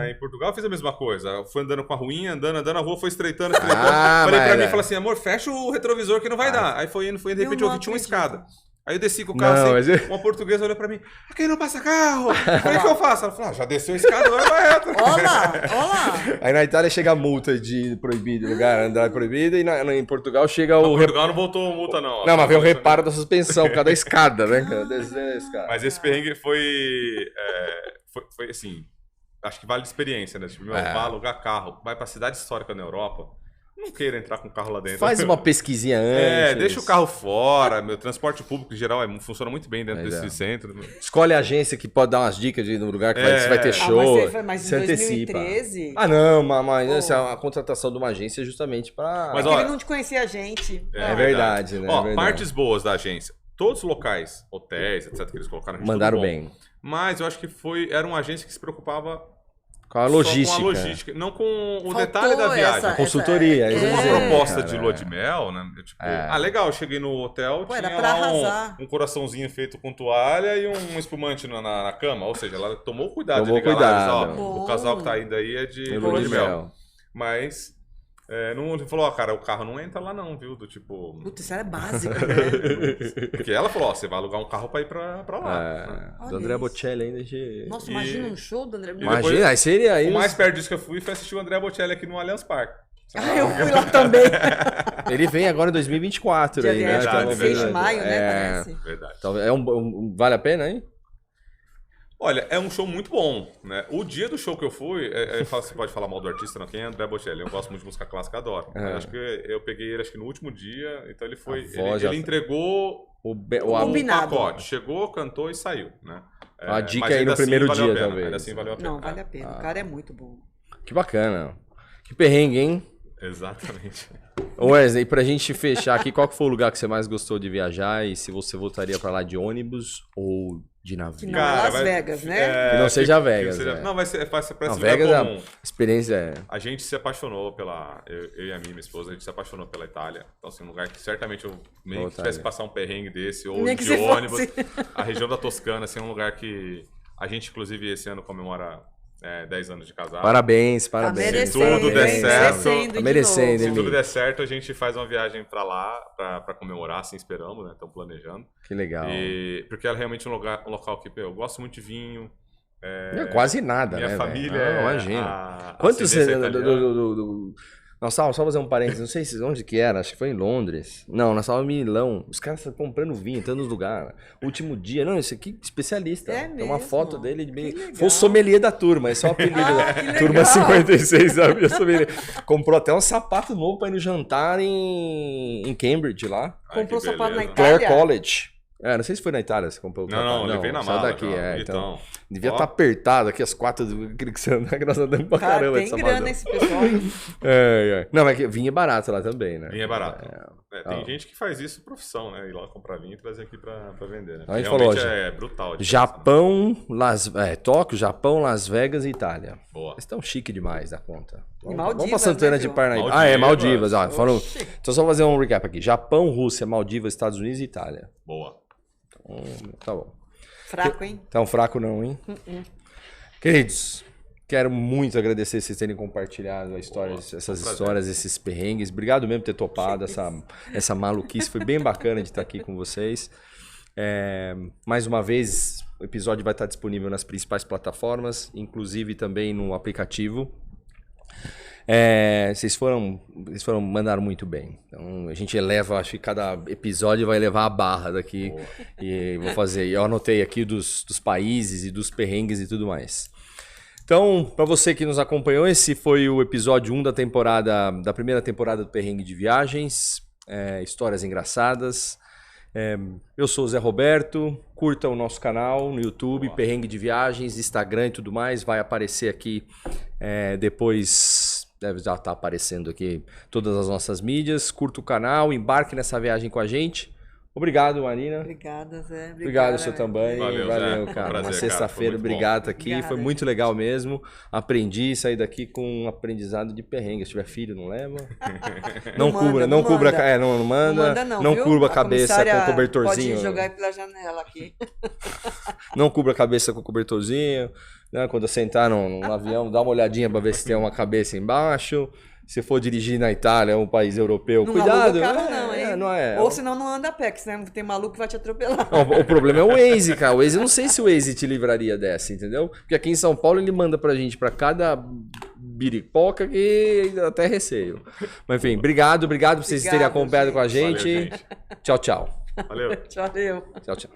em Portugal, eu fiz a mesma coisa. Eu fui andando com a ruinha, andando, a rua foi estreitando. Falei pra mim, falei assim, amor, fecha o retrovisor que não vai dar. Aí foi indo, de repente eu vi tinha uma escada. Aí eu desci com o carro uma portuguesa olhou pra mim, aqui não passa carro. Falei, o que eu faço? Ela falou, já desceu a escada, agora vai reto. Olha lá. Aí na Itália chega a multa de proibido, lugar andar proibido, e em Portugal chega o... Portugal não voltou multa, não. Não, mas veio o reparo da suspensão, por causa da escada, né? Mas esse perrengue foi assim, acho que vale de experiência, né? Tipo, vai alugar carro, vai pra cidade histórica na Europa, não queira entrar com o carro lá dentro. Faz uma pesquisinha antes. Deixa o carro fora. Meu transporte público em geral funciona muito bem dentro desse centro. Escolhe a agência que pode dar umas dicas de no lugar que vai ter show. Mas em 2013... não, mas a contratação de uma agência é justamente para... Mas ele não te conhecia a gente. É verdade, né? Partes boas da agência. Todos os locais, hotéis, etc, que eles colocaram. Mandaram bem. Mas eu acho que era uma agência que se preocupava... Com a logística. Não com o detalhe da viagem. Consultoria. Uma proposta de lua de mel, né? Tipo, legal, eu cheguei no hotel, tinha lá um coraçãozinho feito com toalha e um espumante na cama. Ou seja, ela tomou cuidado de ligar lá. O casal que tá indo aí é de lua de mel. Mas... não falou, cara, o carro não entra lá não, viu? Do tipo... Putz, isso era básico, né? Porque ela falou, você vai alugar um carro pra ir pra lá. Do Andrea Bocelli ainda de... Nossa, imagina um show do Andrea Bocelli. Imagina, aí seria aí... O mais perto disso que eu fui foi assistir o Andrea Bocelli aqui no Allianz Parque. Eu fui lá também. Ele vem agora em 2024 aí, né? 6 de maio, né? Parece. Verdade. Então, vale a pena, hein? Olha, é um show muito bom, né? O dia do show que eu fui, você pode falar mal do artista, não? Quem é Andrea Bocelli? Eu gosto muito de música clássica, adoro. Mas acho que eu peguei ele no último dia, então ele foi... Ele entregou o pacote. Chegou, cantou e saiu, né? A dica aí no primeiro dia, talvez. Ainda assim valeu a pena. Não, vale a pena. O cara é muito bom. Que bacana. Que perrengue, hein? Exatamente. Wesley, pra gente fechar aqui, qual que foi o lugar que você mais gostou de viajar e se você voltaria pra lá de ônibus ou de navio? Que não é Las Vegas, né? Que não seja Vegas. Não, vai ser não, Vegas a experiência é... A gente se apaixonou eu e a minha esposa, a gente se apaixonou pela Itália. Então, assim, um lugar que certamente eu nem tivesse que passar um perrengue desse, ou nem de ônibus. A região da Toscana, assim, é um lugar que a gente, inclusive, esse ano comemora 10 anos de casado. Parabéns. Se tudo der certo, merecendo, se tudo der certo, a gente faz uma viagem pra lá pra comemorar, assim esperamos, né? Estamos planejando. Que legal. Porque é realmente um local que eu gosto muito de vinho. Quase nada, minha né? Minha família. Não, imagina. Quantos você... Nós estávamos, só fazer um parênteses, não sei onde que era, acho que foi em Londres. Não, nós estávamos em Milão. Os caras estão comprando vinho, estão nos lugares. Último dia, não, esse aqui especialista. Tem uma foto dele de foi o sommelier da turma, esse é o apelido da turma 56, sabe? Comprou até um sapato novo para ir no jantar em Cambridge lá. Comprou sapato na Itália? Clare College. Não sei se foi na Itália, você comprou. Não, levei na mala. Daqui, então. Devia estar apertado aqui as 4 que você anda, nós andamos pra caramba. Tem grana esse pessoal. Não, mas vinho é barato lá também, né? Vinho é barato. Tem gente que faz isso profissão, né? Ir lá comprar vinho e trazer aqui pra vender, né? A gente falou, é brutal. Japão, Tóquio, Japão, Las Vegas e Itália. Boa. Eles estão chique demais da conta. Vamos pra Santana de Parnaíba. Maldivas. Então só fazer um recap aqui. Japão, Rússia, Maldivas, Estados Unidos e Itália. Boa. Tá bom. Fraco, hein? Tão fraco não, hein? Queridos, Quero muito agradecer vocês terem compartilhado essas histórias, esses perrengues. Obrigado mesmo por ter topado essa maluquice. Foi bem bacana de estar aqui com vocês. Mais uma vez, o episódio vai estar disponível nas principais plataformas, inclusive também no aplicativo. Vocês mandaram muito bem. Então a gente eleva, acho que cada episódio vai levar a barra daqui. E vou fazer. Eu anotei aqui dos países e dos perrengues e tudo mais. Então, para você que nos acompanhou, esse foi o episódio 1 da primeira temporada do Perrengue de Viagens. Histórias engraçadas. Eu sou o Zé Roberto. Curta o nosso canal no YouTube, Perrengue de Viagens, Instagram e tudo mais. Vai aparecer aqui depois. Deve já estar aparecendo aqui todas as nossas mídias. Curta o canal, embarque nessa viagem com a gente. Obrigado, Marina. Obrigada, Zé. Obrigado, seu também. Valeu, cara. Uma sexta-feira, obrigado aqui. Obrigada, foi muito legal mesmo. Aprendi, sair daqui com um aprendizado de perrengue. Se tiver filho, não leva. Não cubra, não manda. Não manda. Não cubra a cabeça com cobertorzinho. Pode jogar pela janela aqui. Não cubra a cabeça com cobertorzinho. Né? Quando sentar num avião, dá uma olhadinha para ver se tem uma cabeça embaixo. Se for dirigir na Itália, um país europeu, não cuidado. Carro, não, hein? Não é. Ou senão não anda a pé, que tem maluco que vai te atropelar. O problema é o Waze, cara. O Waze, eu não sei se o Waze te livraria dessa, entendeu? Porque aqui em São Paulo ele manda pra gente pra cada biripoca que até receio. Mas enfim, obrigado por vocês terem acompanhado com a gente. Valeu, gente. Tchau, tchau. Valeu. Valeu. Tchau, tchau.